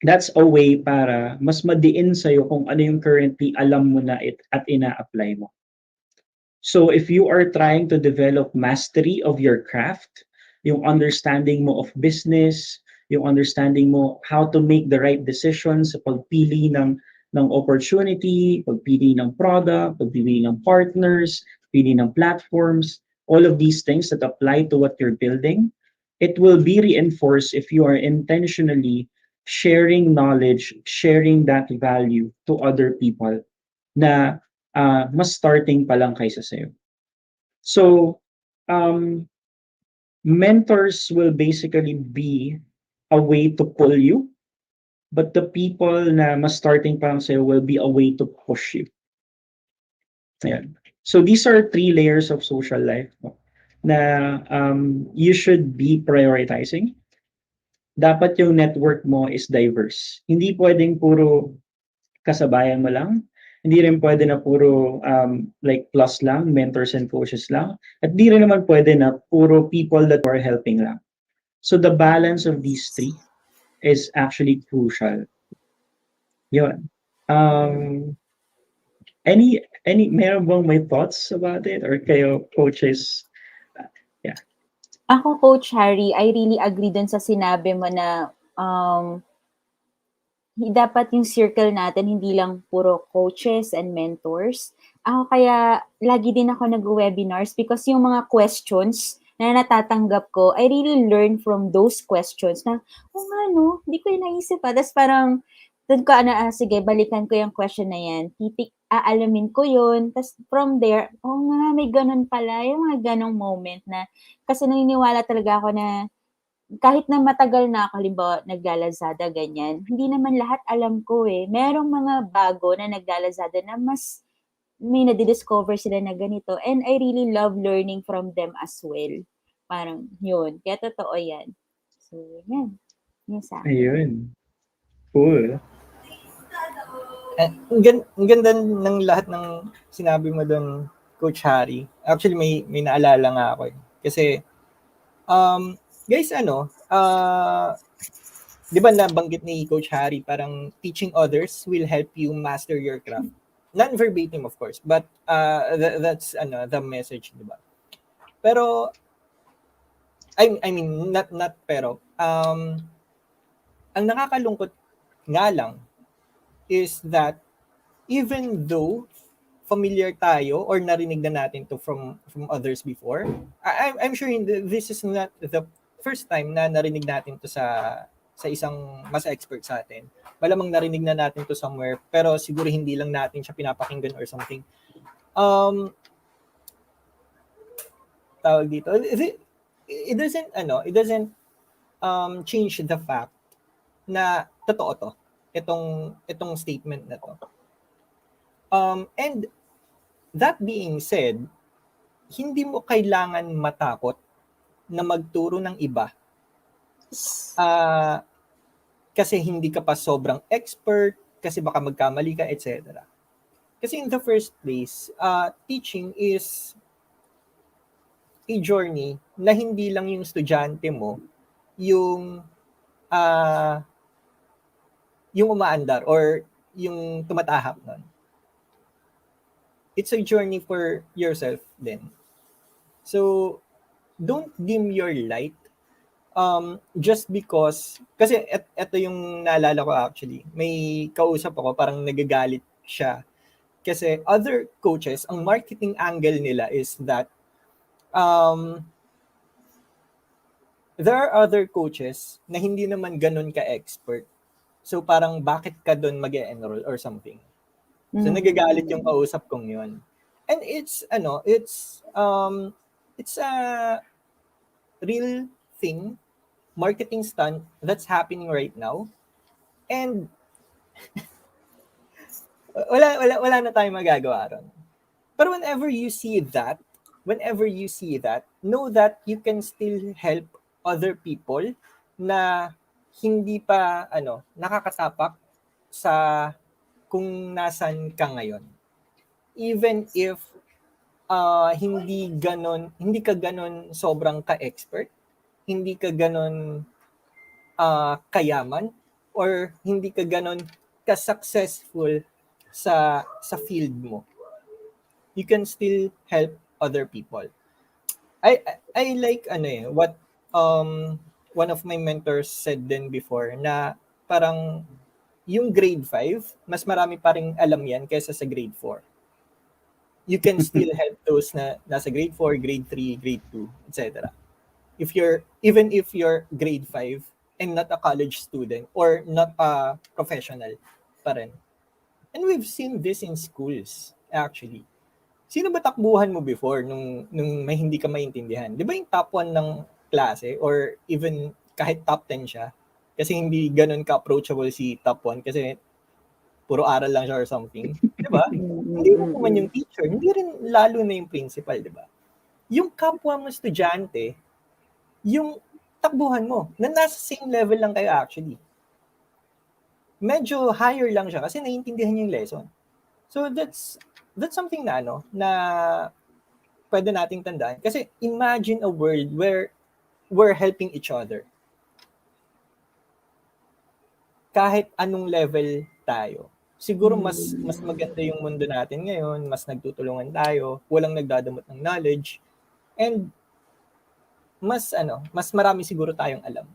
that's a way para mas madiin sa'yo kung ano yung currently alam mo na at ina-apply mo. So if you are trying to develop mastery of your craft, yung understanding mo of business, yung understanding mo how to make the right decisions sa pagpili ng ng opportunity, pagpili ng product, pagpili ng partners, pili ng platforms, all of these things that apply to what you're building, it will be reinforced if you are intentionally sharing knowledge, sharing that value to other people na mas starting pa lang kaysa sa'yo. So, mentors will basically be a way to pull you, but the people na mas starting pa lang sa'yo will be a way to push you. Ayan. So these are 3 layers of social life na you should be prioritizing. Dapat yung network mo is diverse. Hindi pwedeng puro kasabayan mo lang. Hindi rin pwede na puro like plus lang, mentors and coaches lang. At di rin naman pwede na puro people that are helping lang. So the balance of these 3 is actually crucial. Yun. Meron bang may thoughts about it? Or kayo, coaches? Yeah. Ako, Coach Harry, I really agree dun sa sinabi mo na dapat yung circle natin hindi lang puro coaches and mentors. Ako kaya lagi din ako nag-webinars because yung mga questions na natatanggap ko, I really learn from those questions na, nga no, hindi ko yung naisip pa. Tapos parang, doon ko sige, balikan ko yung question na yan. Aalamin ko yun. Tapos from there, nga, may ganun pala. Yung mga ganong moment na, kasi naniniwala talaga ako na, kahit na matagal na ako, halimbawa, naglalazada, ganyan, hindi naman lahat alam ko eh. Merong mga bago na naglalazada na mas may nadidiscover sila na ganito. And I really love learning from them as well. Parang yun. Kaya totoo yan. So, yan. Yan sa akin. Ayun. Cool. Ang ganda ng lahat ng sinabi mo doon, Coach Harry. Actually, may naalala nga ako eh. Kasi, guys, di ba nabanggit ni Coach Harry, parang teaching others will help you master your craft. Non-verbatim, of course, but that's the message, di ba? Pero, I mean, not pero, ang nakakalungkot nga lang is that even though familiar tayo or narinig na natin to from others before, I'm sure this is not the first time na narinig natin to sa isang mas expert sa atin. Malamang narinig na natin to somewhere, pero siguro hindi lang natin siya pinapakinggan or something. Tawag dito, it doesn't change the fact na totoo to, itong statement na to. And that being said, hindi mo kailangan matakot na magturo ng iba. Kasi hindi ka pa sobrang expert, kasi baka magkamali ka, etc. Kasi in the first place, teaching is a journey na hindi lang yung estudyante mo yung umaandar or yung tumatahak nun. It's a journey for yourself din. So, don't dim your light just because, kasi ito yung naalala ko actually, may kausap ako, parang nagagalit siya. Kasi other coaches, ang marketing angle nila is that there are other coaches na hindi naman ganun ka-expert. So parang bakit ka doon mag-enroll or something. So nagagalit yung kausap kong yun. And it's a real thing, marketing stunt that's happening right now. And wala na tayong magagawa ron. Pero whenever you see that, know that you can still help other people na hindi pa nakakatapak sa kung nasan ka ngayon. Even if hindi ka ganon sobrang ka-expert, hindi ka ganon kayaman, or hindi ka ganon ka-successful sa field mo, you can still help other people. I like what one of my mentors said din before, na parang yung grade 5, mas marami pa ring alam yan kaysa sa grade 4. You can still help those na nasa grade 4, grade 3, grade 2, etc. Even if you're grade 5 and not a college student or not a professional pa rin. And we've seen this in schools, actually. Sino ba takbuhan mo before nung may hindi ka maintindihan? Di ba yung top 1 ng klase or even kahit top 10 siya? Kasi hindi ganun ka-approachable si top 1 kasi puro aral lang siya or something. Di ba? Hindi rin naman yung teacher, hindi rin lalo na yung principal, di ba? Yung kapwa mo estudyante, yung takbuhan mo, na nasa same level lang kayo actually. Medyo higher lang siya kasi naiintindihan niya yung lesson. So that's something na na pwede nating tandaan. Kasi imagine a world where we're helping each other. Kahit anong level tayo. Siguro mas maganda yung mundo natin ngayon, mas nagtutulungan tayo, walang nagdadamot ng knowledge, and mas marami siguro tayong alam.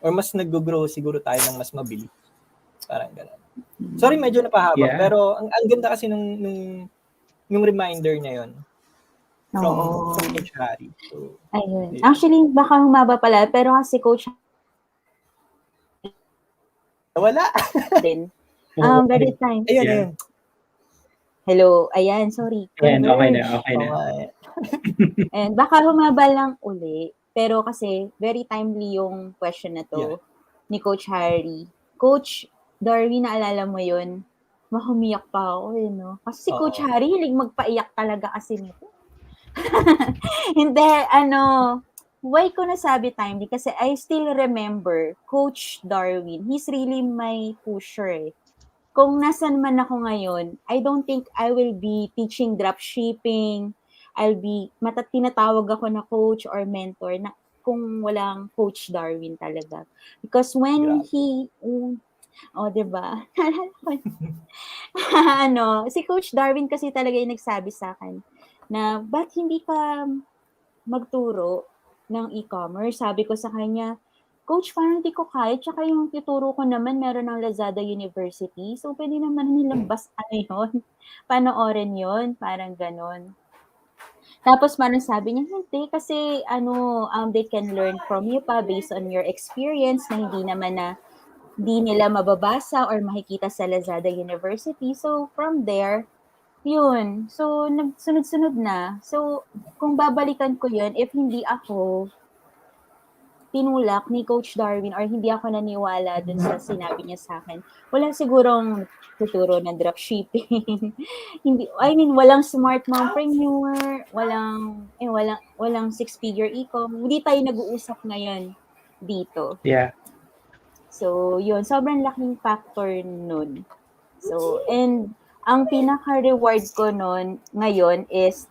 Or mas nag-grow siguro tayo ng mas mabilis. Parang gano'n. Sorry, medyo napahaba, pero ang ganda kasi nung reminder na yun. From Coach Harry. So, ayun. Actually, baka humaba pala, pero kasi Coach wala. din. Very time. Ayun. Hello. Ayan, sorry. Ayan, okay na. And baka humaba lang uli. Pero kasi, very timely yung question na to ni Coach Harry. Coach Darwin, naalala mo yun? Mahumiyak pa ako, no? Kasi si Coach Harry, hilig magpaiyak talaga kasi nito. Hindi, why ko nasabi timely? Kasi I still remember Coach Darwin. He's really my pusher. Kung nasan man ako ngayon, I don't think I will be teaching dropshipping. Tinatawag ako na coach or mentor na kung walang Coach Darwin talaga. Because when he, diba? Si Coach Darwin kasi talaga yung nagsabi sa akin na, ba't hindi ka magturo ng e-commerce? Sabi ko sa kanya, Coach, parang hindi ko kaya. Tsaka yung tuturo ko naman, meron ng Lazada University. So, pwede naman nilang yun. Panoorin yun. Parang ganon. Tapos, parang sabi niya, hindi. Kasi, they can learn from you pa based on your experience na hindi naman na di nila mababasa or makikita sa Lazada University. So, from there, yun. So, nagsunod-sunod na. So, kung babalikan ko yun, if hindi ako tinulak ni Coach Darwin or hindi ako naniwala dun sa sinabi niya sa akin, wala sigurong tuturo ng dropshipping. Walang smart mompreneur, walang Six Figure Ecom. Hindi tayo nag-uusap ngayon dito. Yeah. So, yun. Sobrang laking factor nun. So, and ang pinaka-reward ko nun ngayon is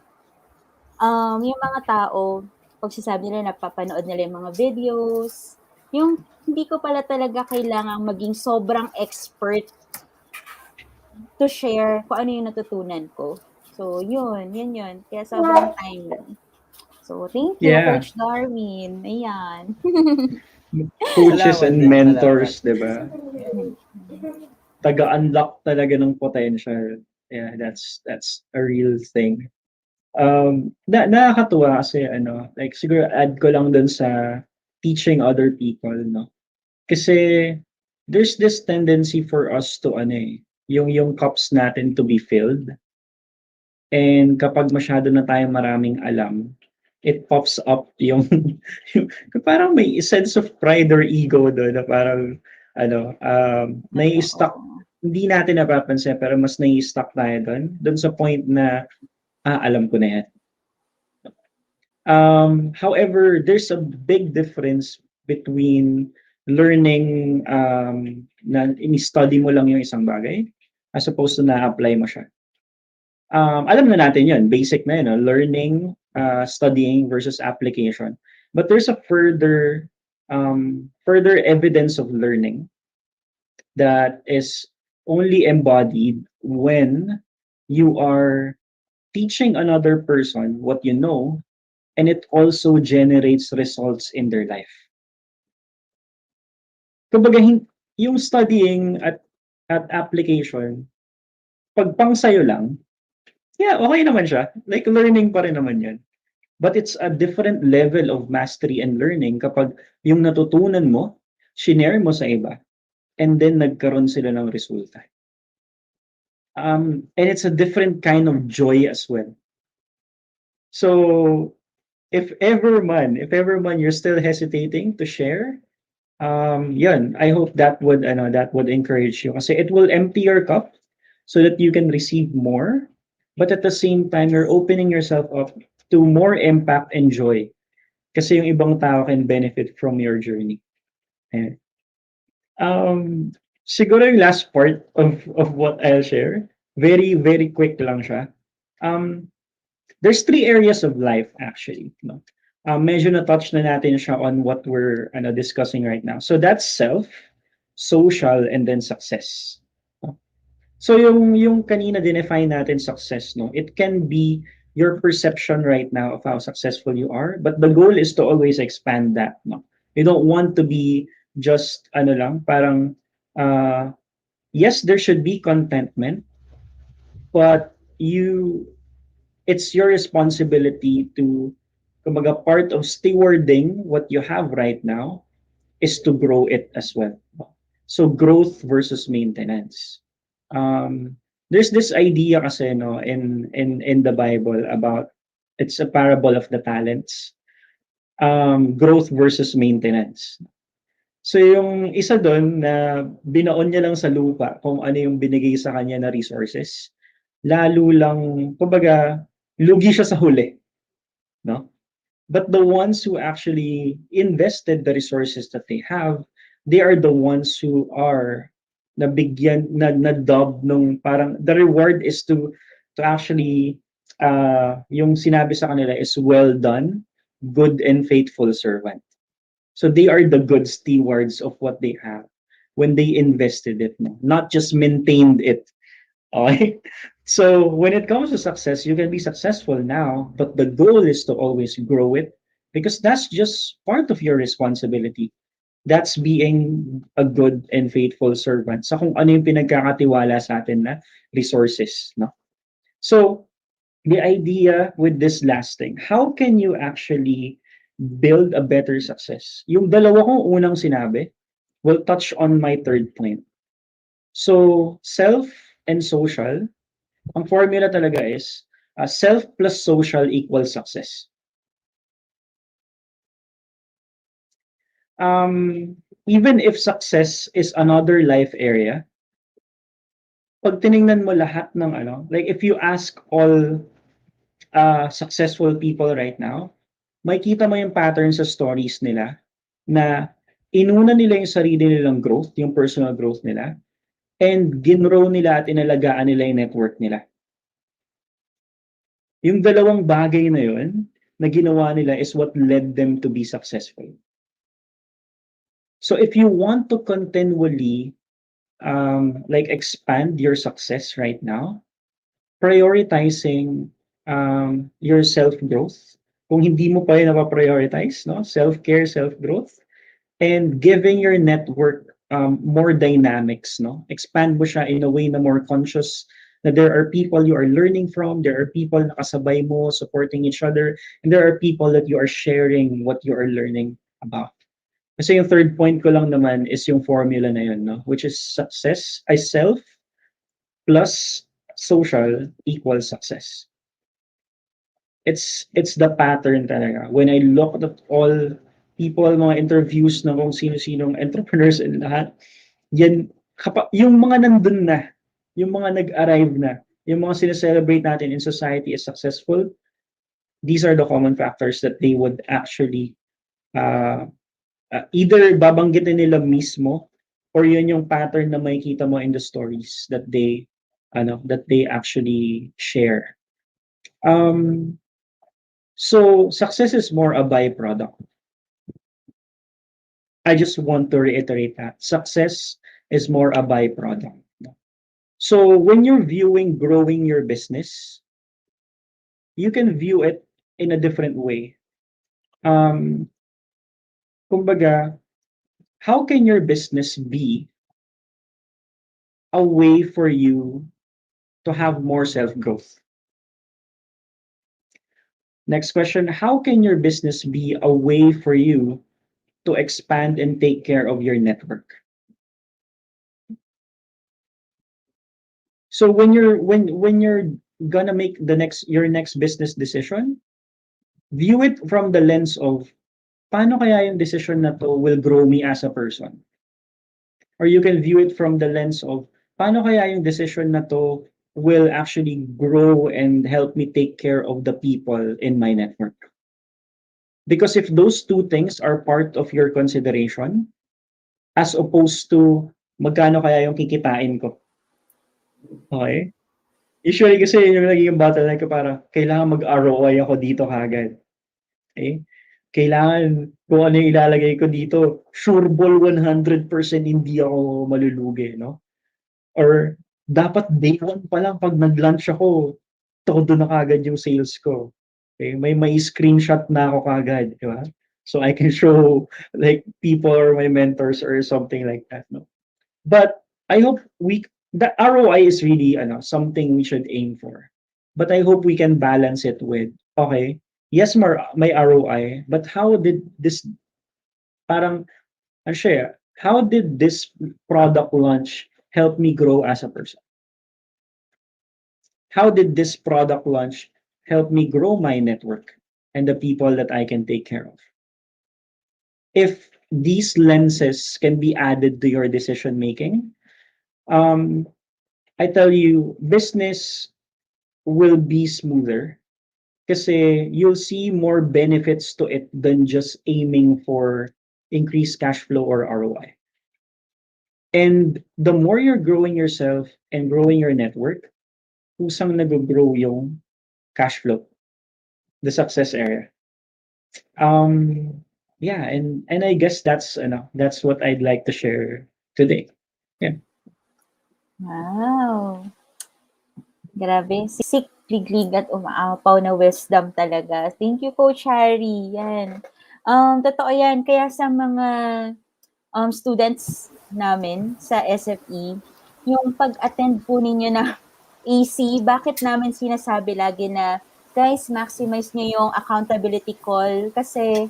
yung mga tao, pagsasabi nila, napapanood nila yung mga videos, yung hindi ko pala talaga kailangang maging sobrang expert to share kung ano yung natutunan ko. So, yun. Kaya sobrang timely. So, thank you, Coach Darwin. Ayan. Coaches and mentors, di ba? Taga-unlock talaga ng potential. Yeah, that's a real thing. Nakakatuwa kasi like siguro add ko lang dun sa teaching other people, no? Kasi there's this tendency for us to yung cups natin to be filled. And kapag masyado na tayong maraming alam, it pops up yung parang may sense of pride or ego doon na parang nai-stuck, hindi natin napapansin pero mas nai-stuck tayo doon sa point na alam ko na yan. However, there's a big difference between learning na ini-study mo lang yung isang bagay as opposed to na-apply mo siya. Alam na natin yun, basic na yun, learning, studying versus application. But there's a further evidence of learning that is only embodied when you are teaching another person what you know, and it also generates results in their life. Kumbaga, yung studying at application, pag pang sa'yo lang, yeah, okay naman siya. Like, learning pa rin naman yan. But it's a different level of mastery and learning kapag yung natutunan mo, shinare mo sa iba, and then nagkaroon sila ng resulta. And it's a different kind of joy as well. So, if ever man you're still hesitating to share, yun, I hope that would encourage you kasi it will empty your cup so that you can receive more, but at the same time you're opening yourself up to more impact and joy kasi yung ibang tao can benefit from your journey. Ayan. Siguro yung last part of what I'll share, very very quick lang siya. There's three areas of life actually, no? Medyo na-touch na natin siya on what we're discussing right now. So that's self, social, and then success. No? So yung kanina define natin success, no? It can be your perception right now of how successful you are, but the goal is to always expand that, no? You don't want to be just lang, parang yes, there should be contentment, but it's your responsibility to, kumbaga, part of stewarding what you have right now is to grow it as well. So growth versus maintenance. There's this idea kasi no in the Bible about, it's a parable of the talents. Growth versus maintenance. So yung isa doon na binaon niya lang sa lupa kung ano yung binigay sa kanya na resources, lalo lang, kumbaga, lugi siya sa huli, no? But the ones who actually invested the resources that they are the ones who are nabigyan na dub nung parang the reward is to actually yung sinabi sa kanila is well done, good and faithful servant. So they are the good stewards of what they have when they invested it, no? Not just maintained it. Okay? So when it comes to success, you can be successful now, but the goal is to always grow it because that's just part of your responsibility. That's being a good and faithful servant sa kung ano yung pinagkakatiwala sa atin na resources, no? So the idea with this last thing, how can you actually build a better success? Yung dalawa kong unang sinabi will touch on my third point. So self and social, ang formula talaga is self plus social equals success. Even if success is another life area, pag tiningnan mo lahat ng like if you ask all successful people right now, makikita mo yung pattern sa stories nila na inuna nila yung sarili nilang growth, yung personal growth nila, and ginrow nila at inalagaan nila yung network nila. Yung dalawang bagay na yun na ginawa nila is what led them to be successful. So if you want to continually like expand your success right now, prioritizing your self-growth, kung hindi mo pa yun napaprioritize, no? Self-care, self-growth, and giving your network more dynamics, no? Expand mo siya in a way na more conscious, na there are people you are learning from, there are people na kasabay mo, supporting each other, and there are people that you are sharing what you are learning about. Kasi yung third point ko lang naman is yung formula na yun, no? Which is success, self plus social equals success. It's the pattern talaga. When I look at all people, mga interviews na kung sino-sinong entrepreneurs and lahat, yan, yung mga nandun na, yung mga nag-arrive na, yung mga sineselebrate natin in society as successful, these are the common factors that they would actually either babanggitin nila mismo or yun yung pattern na makikita mo in the stories that they actually share. So success is more a byproduct. I just want to reiterate that. Success is more a byproduct. So when you're viewing growing your business, you can view it in a different way. Kumbaga, how can your business be a way for you to have more self-growth? Next question, how can your business be a way for you to expand and take care of your network? So when you're gonna make your next business decision, view it from the lens of paano kaya yung decision na to will grow me as a person? Or you can view it from the lens of paano kaya yung decision na to will actually grow and help me take care of the people in my network. Because if those two things are part of your consideration, as opposed to magkano kaya yung kikitain ko. Okay? Usually kasi yun yung nagiging bottleneck ko para kailangan mag-ROI ako dito kagad. Okay? Kailangan kung ano yung ilalagay ko dito, sure ball 100% hindi ako malulugi, no? Or dapat day one pa lang pag nag-launch ako, todo na kagad yung sales ko. Okay? May screenshot na ako kagad, di ba? So I can show like people or my mentors or something like that, no? But I hope the ROI is really something we should aim for. But I hope we can balance it with, okay, yes, may ROI, but how did this, parang, how did this product launch help me grow as a person? How did this product launch help me grow my network and the people that I can take care of? If these lenses can be added to your decision making, I tell you, business will be smoother kasi you'll see more benefits to it than just aiming for increased cash flow or ROI. And the more you're growing yourself and growing your network, kusang nag-grow yung cash flow, the success area. Yeah, and I guess that's what I'd like to share today. Yeah. Wow. Grabe, siklig at umaapaw na wisdom talaga. Thank you, Coach Harry. Yan. Totoo yan. Kaya sa mga students namin sa SFE, yung pag-attend po ninyo ng AC, bakit namin sinasabi lagi na, guys, maximize nyo yung accountability call kasi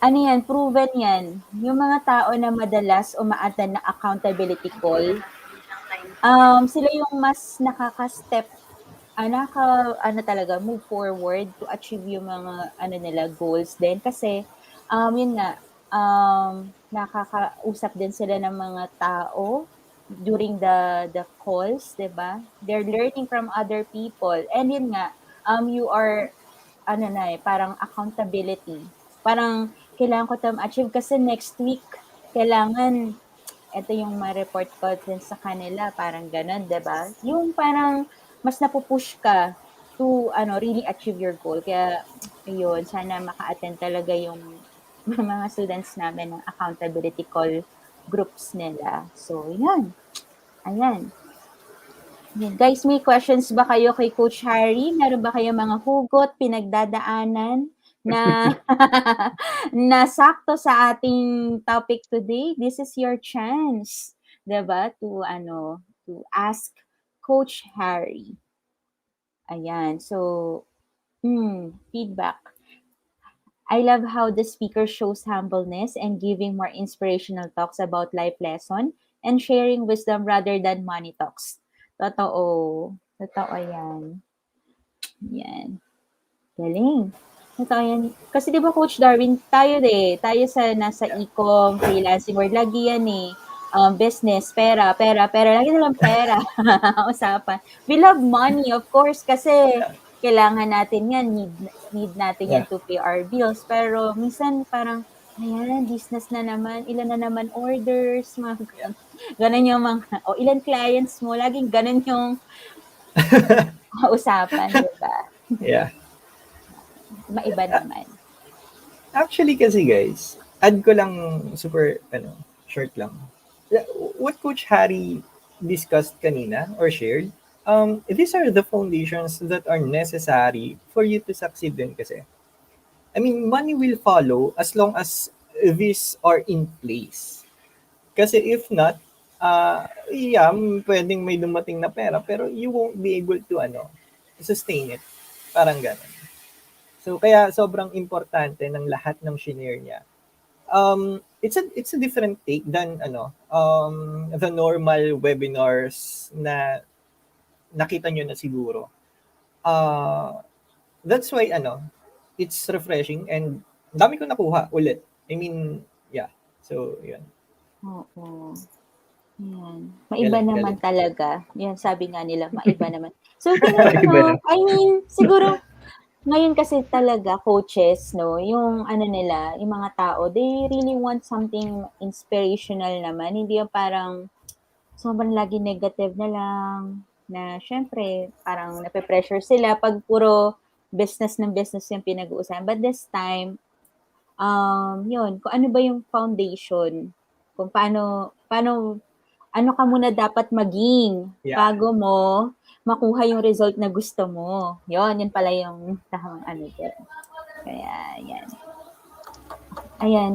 yan, proven yan. Yung mga tao na madalas umaatan na accountability call, sila yung mas nakaka-step, talaga, move forward to achieve yung mga, nila, goals din. Kasi, yun nga, nakakausap din sila ng mga tao during the calls, 'di ba? They're learning from other people. And yun nga, you are, parang accountability. Parang, kailangan ko achieve kasi next week, kailangan, ito yung ma-report ko din sa kanila, parang ganun, 'di ba? Yung parang, mas napupush ka to, really achieve your goal. Kaya, ayun, sana maka-attend talaga yung mga students namin ng accountability call groups nila. So, yan. Ayan. Guys, may questions ba kayo kay Coach Harry? Meron ba kayo mga hugot, pinagdadaanan na na sakto sa ating topic today? This is your chance, 'di ba? To ask Coach Harry. Ayan. So, feedback. I love how the speaker shows humbleness and giving more inspirational talks about life lesson and sharing wisdom rather than money talks. Totoo. Totoo yan. Yan. Galing. Totoo yan. Kasi di ba, Coach Darwin, tayo sa nasa ecom, freelancing world, lagi yan eh. Business, pera. Lagi na lang pera. Usapan. We love money, of course, kasi kailangan natin yan, need natin yan to pay our bills. Pero minsan parang, ayan, business na naman, ilan na naman orders, mga ganun yung mga, ilan clients mo, laging ganun yung usapan, di ba? Yeah. Maiba naman. Actually kasi guys, add ko lang super, short lang. What Coach Harry discussed kanina or shared, these are the foundations that are necessary for you to succeed din kasi. I mean, money will follow as long as these are in place. Kasi if not, Yeah, pwedeng may dumating na pera, pero you won't be able to, sustain it. Parang gano'n. So, kaya sobrang importante ng lahat ng shinare niya. It's a different take than, the normal webinars na nakita nyo na siguro. That's why, it's refreshing and dami ko nakuha ulit. I mean, yeah. So, yun. Oo. Yan. Maiba naman Galing. talaga. Yan, sabi nga nila, maiba naman. So, tingin ko, I mean, siguro, ngayon kasi talaga, coaches, no, yung ano nila, yung mga tao, they really want something inspirational naman. Hindi yung parang sobrang lagi negative na lang, na syempre, parang nape-pressure sila pag puro business ng business yung pinag-uusapan. But this time, yun, kung ano ba yung foundation, kung paano ano ka muna dapat maging bago mo makuha yung result na gusto mo. Yun pala yung tamang ano dyan. Kaya, yan. Ayan.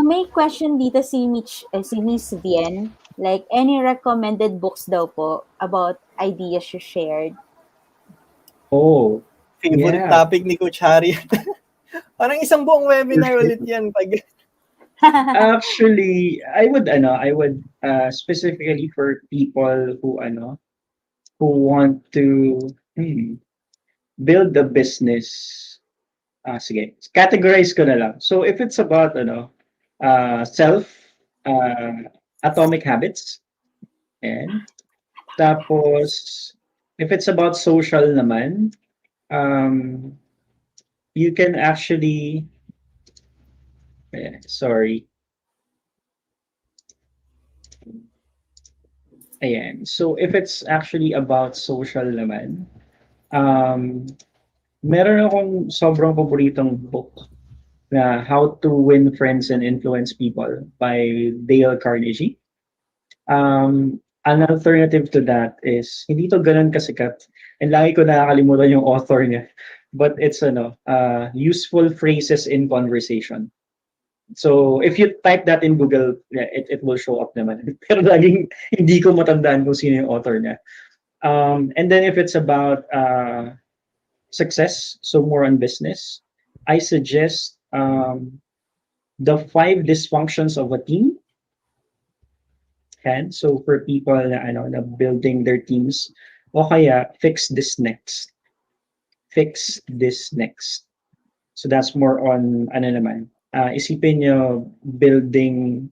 May question dito si Miss Vien. Like, any recommended books daw po about ideas you shared? Oh, Favorite topic ni Coach Harry. Parang isang buong webinar ulit yan. Actually, I would specifically for people who want to build a business. Sige, categorize ko na lang. So if it's about self atomic habits, and tapos if it's about social naman, you can actually sorry. Ayan. So if it's actually about social naman, meron akong sobrang paboritong book na How to Win Friends and Influence People by Dale Carnegie. An alternative to that is, hindi to ganun kasikat, and lagi ko nakakalimutan yung author niya, but it's Useful Phrases in Conversation. So if you type that in Google, it will show up naman. Pero laging hindi ko matandaan kung sino yung author niya. And then if it's about success, so more on business, I suggest The 5 Dysfunctions of a Team. And so for people na building their teams, o kaya Fix This Next. Fix This Next. So that's more on isipin nyo building,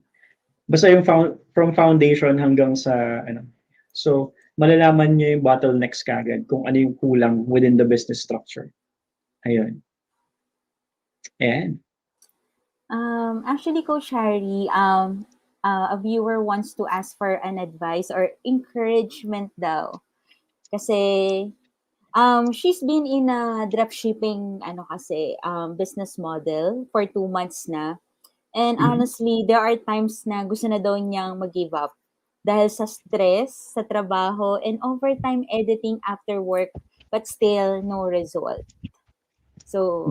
basta yung from foundation hanggang sa so malalaman nyo yung bottlenecks kagad kung ano yung kulang within the business structure. Ayun. And actually, Coach Harry, a viewer wants to ask for an advice or encouragement daw. Kasi she's been in a dropshipping business model for 2 months na. And honestly, there are times na gusto na daw niyang mag-give up dahil sa stress, sa trabaho, and overtime editing after work, but still no result. So,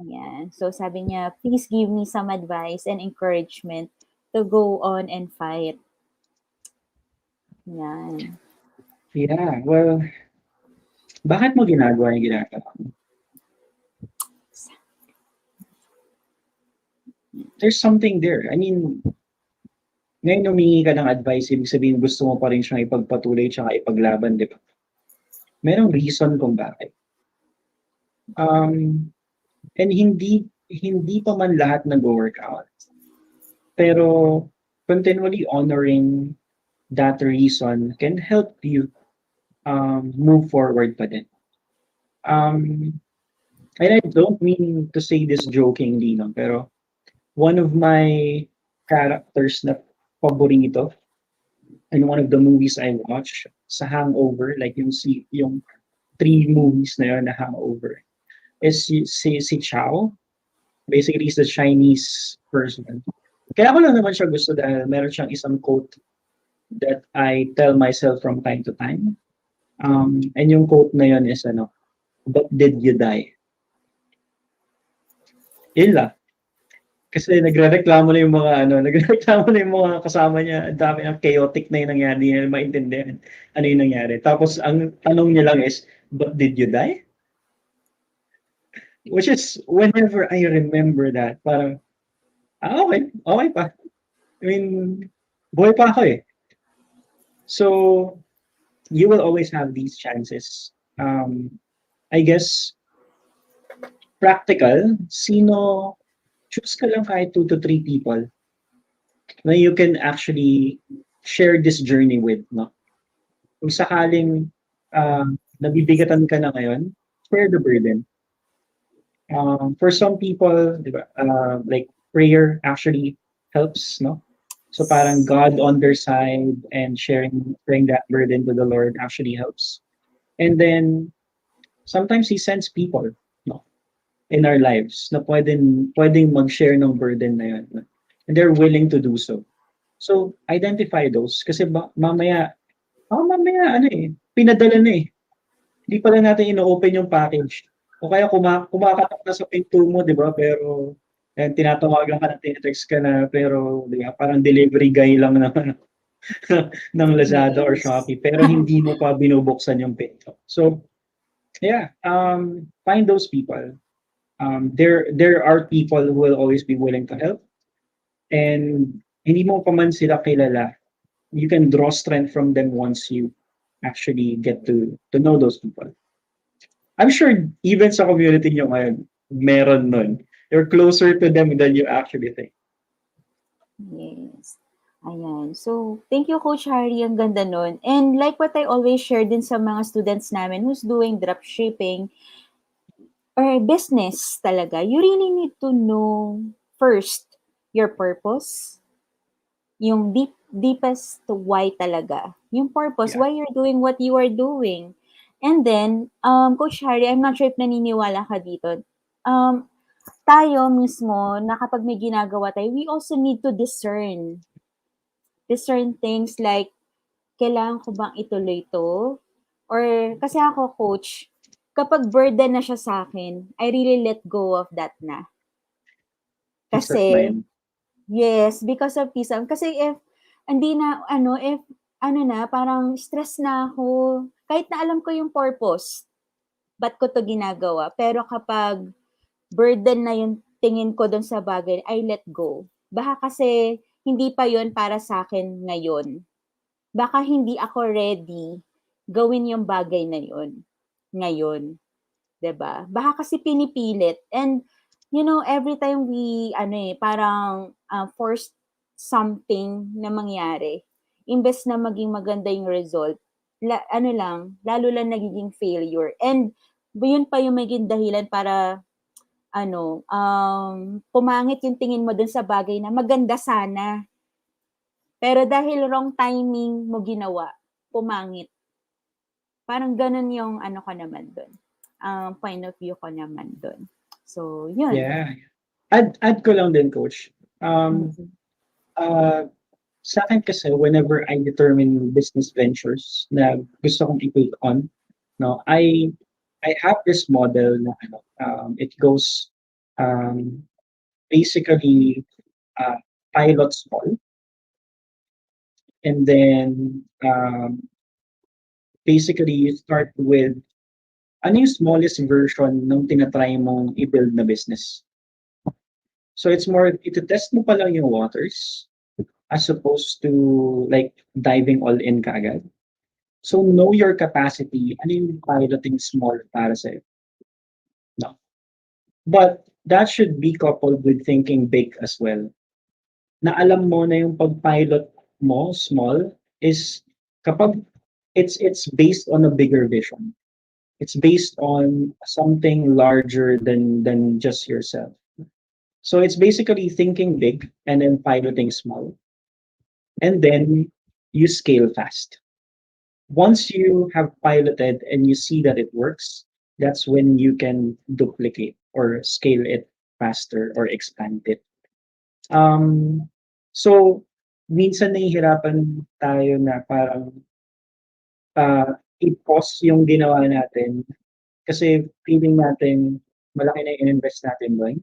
ayan. So, sabi niya, please give me some advice and encouragement to go on and fight. Yan. Yeah, well, bakit mo ginagawa yung ginagawa mo? There's something there. I mean, ngayon humingi ka ng advice, ibig sabihin gusto mo pa rin siyang ipagpatuloy tsaka ipaglaban, di ba? Merong reason kung bakit. And hindi pa man lahat nag-work out. Pero continually honoring that reason can help you move forward pa din. And I don't mean to say this jokingly, no? Pero one of my characters na paborito in one of the movies I watched sa Hangover, like yung 3 movies na yun na Hangover, is si Chow. Basically, he's the Chinese person. Kaya ko lang naman siya gusto dahil meron siyang isang quote that I tell myself from time to time. And yung quote na yun is but did you die? Yun lang. Kasi nagrereklamo na yung mga nagrereklamo na yung mga kasama niya, ang dami ng chaotic na yung nangyari, hindi nila maintindihan ano yung nangyari. Tapos ang tanong niya lang is, "But did you die?" Which is, whenever I remember that, parang, okay, okay pa. I mean, buhay pa ako eh. So, you will always have these chances. I guess, practical, choose ka lang kahit 2 to 3 people na you can actually share this journey with, no? Kung sakaling nabibigatan ka na ngayon, share the burden. For some people, di ba, like prayer actually helps, no? So parang God on their side and sharing that burden to the Lord actually helps. And then sometimes He sends people, no, in our lives na pwedeng mag-share ng burden na yun, no? And they're willing to do so. So identify those kasi mamaya pinadala na eh. Hindi pala natin ino-open yung package. O kaya kumakatok na sa pinto mo, di ba? Pero tinatawagan ka na, tinetext ka na, pero di ba, parang delivery guy lang naman ng Lazada or Shopee, pero hindi mo pa binubuksan yung pinto. So, yeah, find those people. There are people who will always be willing to help, and hindi mo pa man sila kilala, you can draw strength from them once you actually get to know those people. I'm sure even sa community nyo ngayon, meron nun. You're closer to them than you actually think. Yes. Ayan. So, thank you, Coach Harry. Ang ganda nun. And like what I always share din sa mga students namin who's doing dropshipping or business talaga, you really need to know first your purpose, yung deepest why talaga. Yung purpose, Yeah. why you're doing what you are doing. And then, Coach Harry, I'm not sure if naniniwala ka dito. Tayo mismo, na kapag may ginagawa tayo, we also need to discern things like, kailangan ko bang ituloy to? Or, kasi ako, coach, kapag burden na siya sa akin, I really let go of that na. Peace of Kasi, mind. yes, because of peace of, kasi if, parang stress na ako, kahit na alam ko yung purpose, ba't ko to ginagawa? Pero kapag burden na yung tingin ko dun sa bagay, I let go. Baka kasi hindi pa yon para sa akin ngayon. Baka hindi ako ready gawin yung bagay na yon ngayon. 'Di ba? Baka kasi pinipilit. And every time we parang forced something na mangyari, imbes na maging maganda yung result, lalo lang nagiging failure. And yun pa yung maging dahilan para pumangit yung tingin mo dun sa bagay na maganda sana. Pero dahil wrong timing mo ginawa, pumangit. Parang ganun yung ko naman dun. Point of view ko naman dun. So, yun. Yeah. Add ko lang din, Coach. Sa akin kasi, whenever I determine business ventures na gusto kong i-take on, no, I have this model na it goes basically pilot small, and then basically you start with ano yung smallest version ng tinatry mong i-build na business. So it's more, ito-test mo pa lang yung waters as opposed to like diving all in kaagad. So know your capacity, ano yung piloting small para sa'yo. No. But that should be coupled with thinking big as well. Na alam mo na yung pag-pilot mo, small, is kapag it's based on a bigger vision. It's based on something larger than just yourself. So it's basically thinking big and then piloting small. And then you scale fast. Once you have piloted and you see that it works, that's when you can duplicate or scale it faster or expand it. So minsan nahihirapan tayo na parang i-pause yung ginawa natin kasi feeling natin malaki na i-invest natin doon.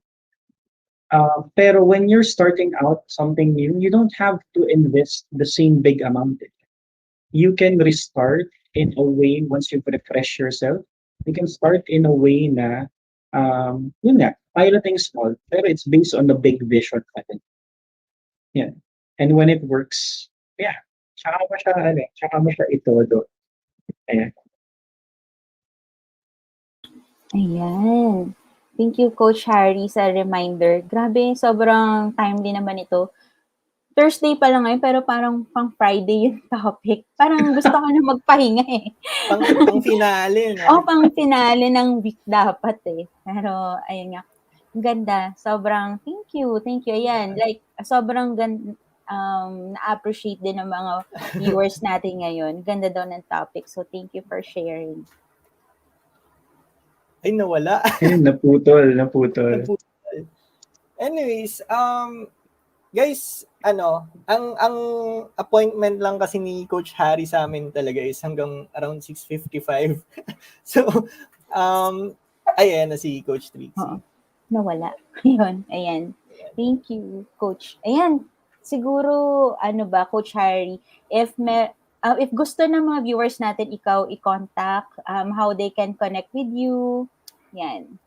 Pero when you're starting out something new, you don't have to invest the same big amount. You can restart in a way once you've refreshed yourself. You can start in a way na, yun nga, piloting small, pero it's based on the big vision natin. Yeah. And when it works, yeah, tsaka mo siya itodo. Ayan. Ayan. Thank you, Coach Harry, sa reminder. Grabe, sobrang timely naman ito. Thursday pa lang ngayon, pero parang pang Friday yung topic. Parang gusto ko na magpahinga eh. Pang finale, no? Pang finale ng week dapat eh. Pero, ayun nga. Ang ganda. Sobrang thank you. Ayan, like, sobrang na-appreciate din ng mga viewers natin ngayon. Ganda daw ng topic. So, thank you for sharing. Ay, nawala. Naputol. Anyways, guys, ang appointment lang kasi ni Coach Harry sa amin talaga is hanggang around 6:55. So, ayan na si Coach Trixie. Nawala. Yun, ayan. Thank you, Coach. Ayan, siguro, Coach Harry, if gusto ng mga viewers natin ikaw i-contact, how they can connect with you, yan.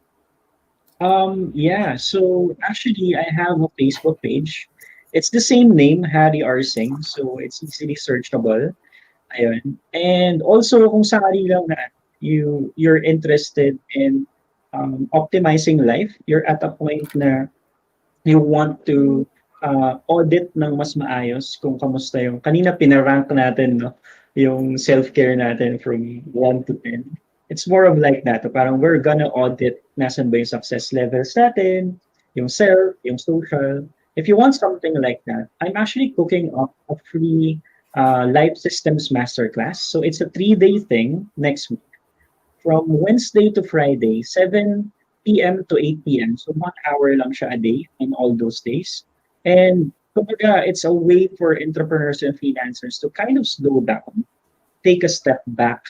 Yeah, so actually I have a Facebook page. It's the same name, Harry R. Singh, so it's easily searchable. Ayun. And also kung sakali lang na you're interested in optimizing life, you're at a point na you want to audit ng mas maayos kung kamusta yung kanina pinarank natin, no, yung self-care natin from 1 to 10. It's more of like that. Parang we're gonna audit nasan ba yung success levels natin, yung self, yung social. If you want something like that, I'm actually cooking up a free life systems masterclass. So it's a 3-day thing next week. From Wednesday to Friday, 7 p.m. to 8 p.m. So 1 hour lang siya a day on all those days. And kumbaga, it's a way for entrepreneurs and freelancers to kind of slow down, take a step back,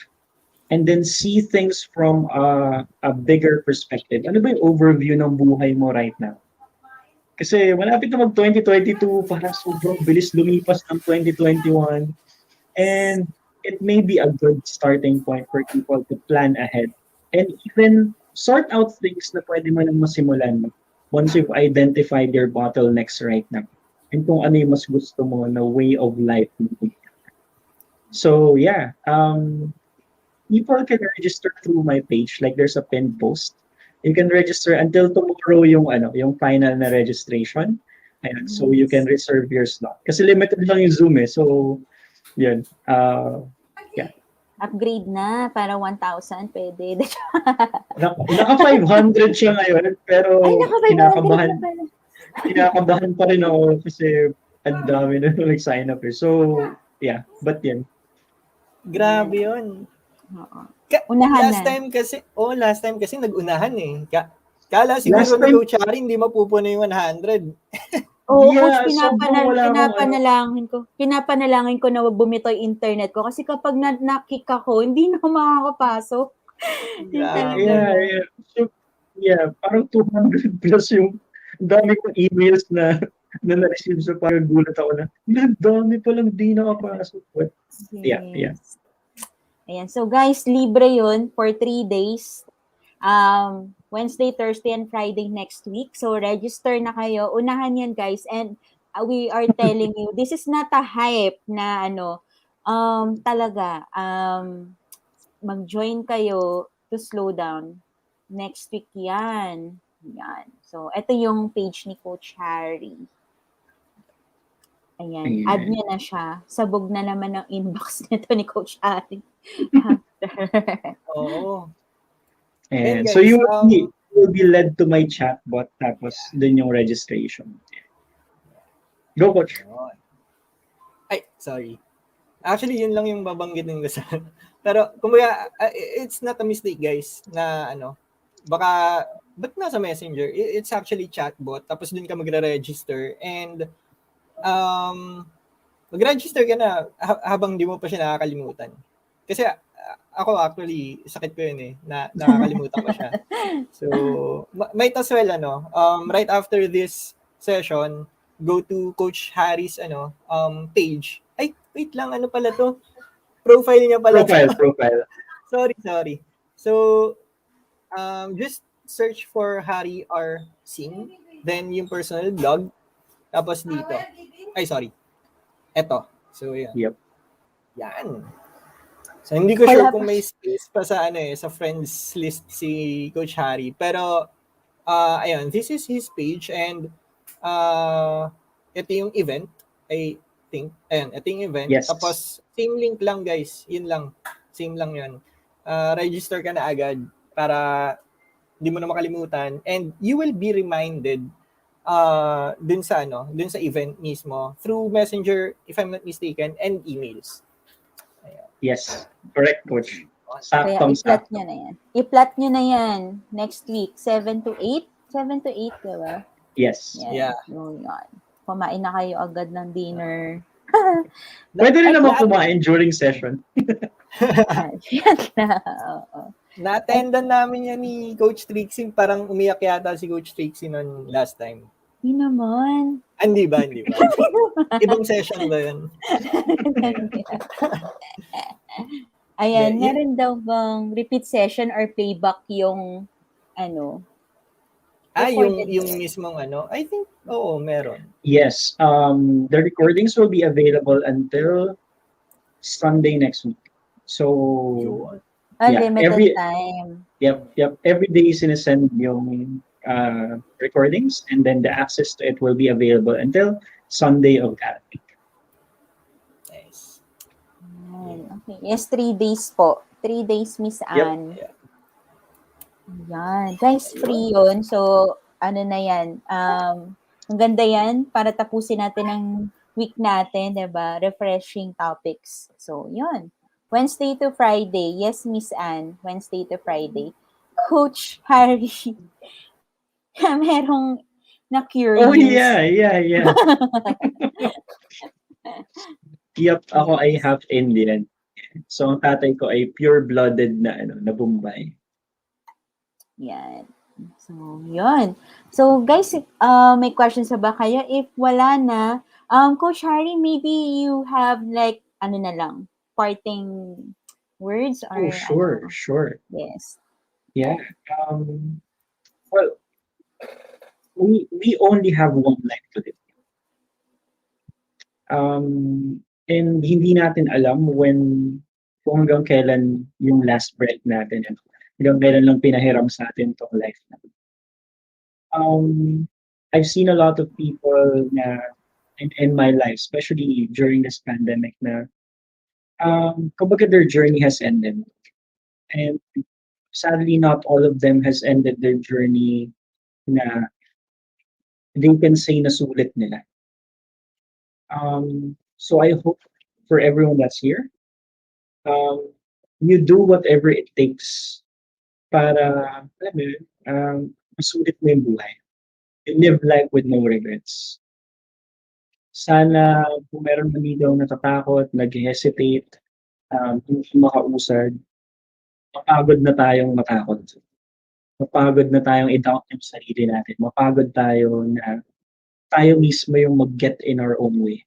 and then see things from a bigger perspective. Ano ba yung overview ng buhay mo right now? Kasi malapit na mag-2022, parang sobrang bilis lumipas ng 2021. And it may be a good starting point for people to plan ahead and even sort out things na pwede mo nang masimulan mo once you've identified your bottlenecks right now and kung ano yung mas gusto mo na way of life. So yeah, people can register through my page. Like there's a pinned post. You can register until tomorrow yung final na registration. Ayan, so you can reserve your slot. Kasi limited lang yung Zoom eh. So yun. Yeah. Upgrade na para 1,000 pwede. Naka 500 siya ngayon pero kinakabahan pa rin ako kasi ang dami na nag-sign up eh. So yeah, but yan. Grabe yun. Unahan last time kasi nag-unahan eh. Kala siguro ni Coach Harry hindi mapupuno yung 100. Oo, yeah, Coach, pinapanalangin ko na wag bumito yung internet ko kasi kapag na-kick ako, hindi na makakapasok. Yeah. So, yeah, parang 200 plus yung dami kong emails na na-receive, so parang gulat ako na, dami palang di nakapasok. But, yeah. Ayan, so guys, libre yun for 3 days. Wednesday, Thursday, and Friday next week. So, register na kayo. Unahan yan, guys. And we are telling you, this is not a hype na talaga, mag-join kayo to slow down. Next week yan. So, ito yung page ni Coach Harry. Ayan. Add nyo na siya. Sabog na naman ang inbox nito ni Coach Harry. Oo. And guys, so you will be led to my chatbot tapos dun yung registration. Go, Coach. Ay, sorry. Actually, yun lang yung babanggitin ko sa... Pero, kumbaga, it's not a mistake, guys, na baka, ba't nasa Messenger? It's actually chatbot. Tapos dun ka magre-register. And, mag-register ka na habang di mo pa siya nakakalimutan. Kasi ako actually, sakit ko yun eh. Nakakalimutan ko siya. So, might as well, right after this session, go to Coach Harry's page. Ay, wait lang, ano pala to? Profile niya pala to. Profile. Sorry. So, just search for Harry R. Singh. Then, yung personal blog. Tapos dito. Ay, sorry. Eto. So, yan. Yep. Yan. So, hindi ko sure kung may space pa sa sa friends list si Coach Harry. Pero, ayun, this is his page and ito yung event, I think. Ayan, ito yung event. Yes. Tapos, same link lang guys. Yun lang. Same lang yun. Register ka na agad para hindi mo na makalimutan. And you will be reminded dun sa event mismo through Messenger, if I'm not mistaken, and emails. Yes, correct, Coach. Kaya i-plot nyo na yan. I-plot nyo na yan next week, 7 to 8. 7 to 8, diba? Yes. Yan. Yeah. Yun. Kumain na kayo agad ng dinner. Pwede rin naman kumain during session. Na-attendan namin yan ni Coach Trixie. Parang umiyak yata si Coach Trixie noon last time. Hindi naman. Hindi ba? Ibang session ba yun? Ayan, meron daw bang repeat session or playback yung yung mismong I think, oo, meron. Yes. The recordings will be available until Sunday next week. So, limited time. Yep. Every day sinesend yung recordings, and then the access to it will be available until Sunday of that week. Nice. Okay. Yes, 3 days po. 3 days, Miss Anne. Yep. Yan. Guys, free yun. So, na yan. Ang ganda yan para tapusin natin ang week natin, diba? Refreshing topics. So, yun. Wednesday to Friday. Yes, Miss Anne. Wednesday to Friday. Coach Harry. Merong na-curious. Oh, yeah. Yep, ako ay half Indian. So, ang tatay ko ay pure-blooded na Bombay. Yan. So, yun. So, guys, may questions ba kayo? If wala na, Coach Harry, maybe you have like, na lang, parting words? Or, Sure. Yes. Yeah. Well, we only have one life to live. And hindi natin alam kung hanggang kailan yung last breath natin. Hanggang kailan lang pinahiram sa atin tong life natin. I've seen a lot of people na in my life, especially during this pandemic, na kumbaga their journey has ended. And sadly, not all of them has ended their journey na they can say na sulit nila. So I hope for everyone that's here, you do whatever it takes para, masulit mo yung buhay. You live life with no regrets. Sana kung meron man dito natatakot, nag-hesitate, hindi makausad, mapagod na tayong matakot. Mapagod na tayong i-doubt yung sarili natin. Mapagod tayo na tayo mismo yung mag-get in our own way.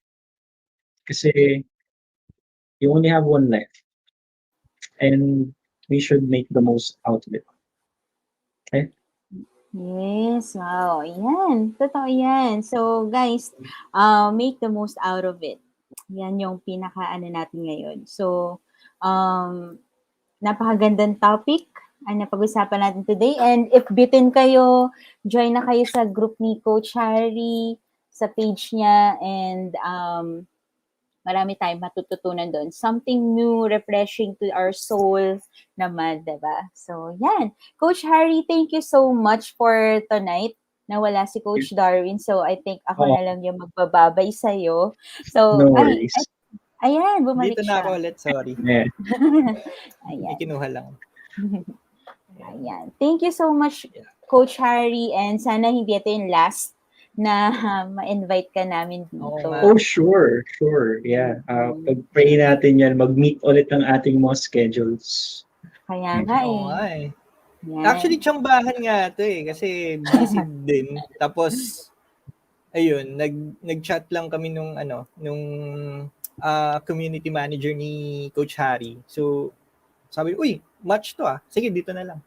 Kasi you only have one life. And we should make the most out of it. Okay? Yes, wow. Yan. Totoo yan. So, guys, make the most out of it. Yan yung natin ngayon. So, napakagandang topic ang napag-usapan natin today. And if bitten kayo, join na kayo sa group ni Coach Harry, sa page niya, and marami tayong matututunan doon. Something new, refreshing to our soul naman, diba? So, yan. Coach Harry, thank you so much for tonight. Nawala si Coach Darwin, so I think ako na lang yung magbababay sa'yo. So, no worries. Ayan, bumalik Dito siya. na ako ulit, sorry. Yeah. Ayan. Kinuha lang. Ayan. Thank you so much, Coach Harry, and sana hindi ito yung last na ma-invite ka namin dito. Oh, sure. Yeah. Pag-pray natin yan, mag-meet ulit ng ating mga schedules. Kaya nga eh. Actually, tsambahan nga ito eh. Kasi busy din. Tapos, ayun, nag-chat lang kami nung community manager ni Coach Harry. So, sabi, uy, match to ah. Sige, dito na lang.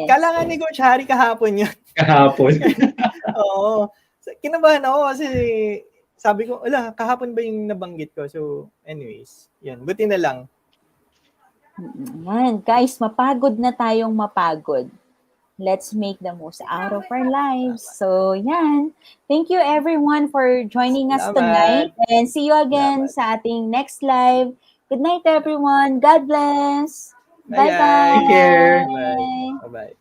Kala nga ni Coach Harry kahapon yun. Kahapon. Oo. Kinabahan ako kasi sabi ko, kahapon ba yung nabanggit ko? So, anyways, yan. Buti na lang. Yan. Guys, mapagod na tayong mapagod. Let's make the most out of our lives. So, yan. Thank you everyone for joining us tonight. And see you again sa ating next live. Good night everyone. God bless. Bye-bye. Take care. Bye-bye.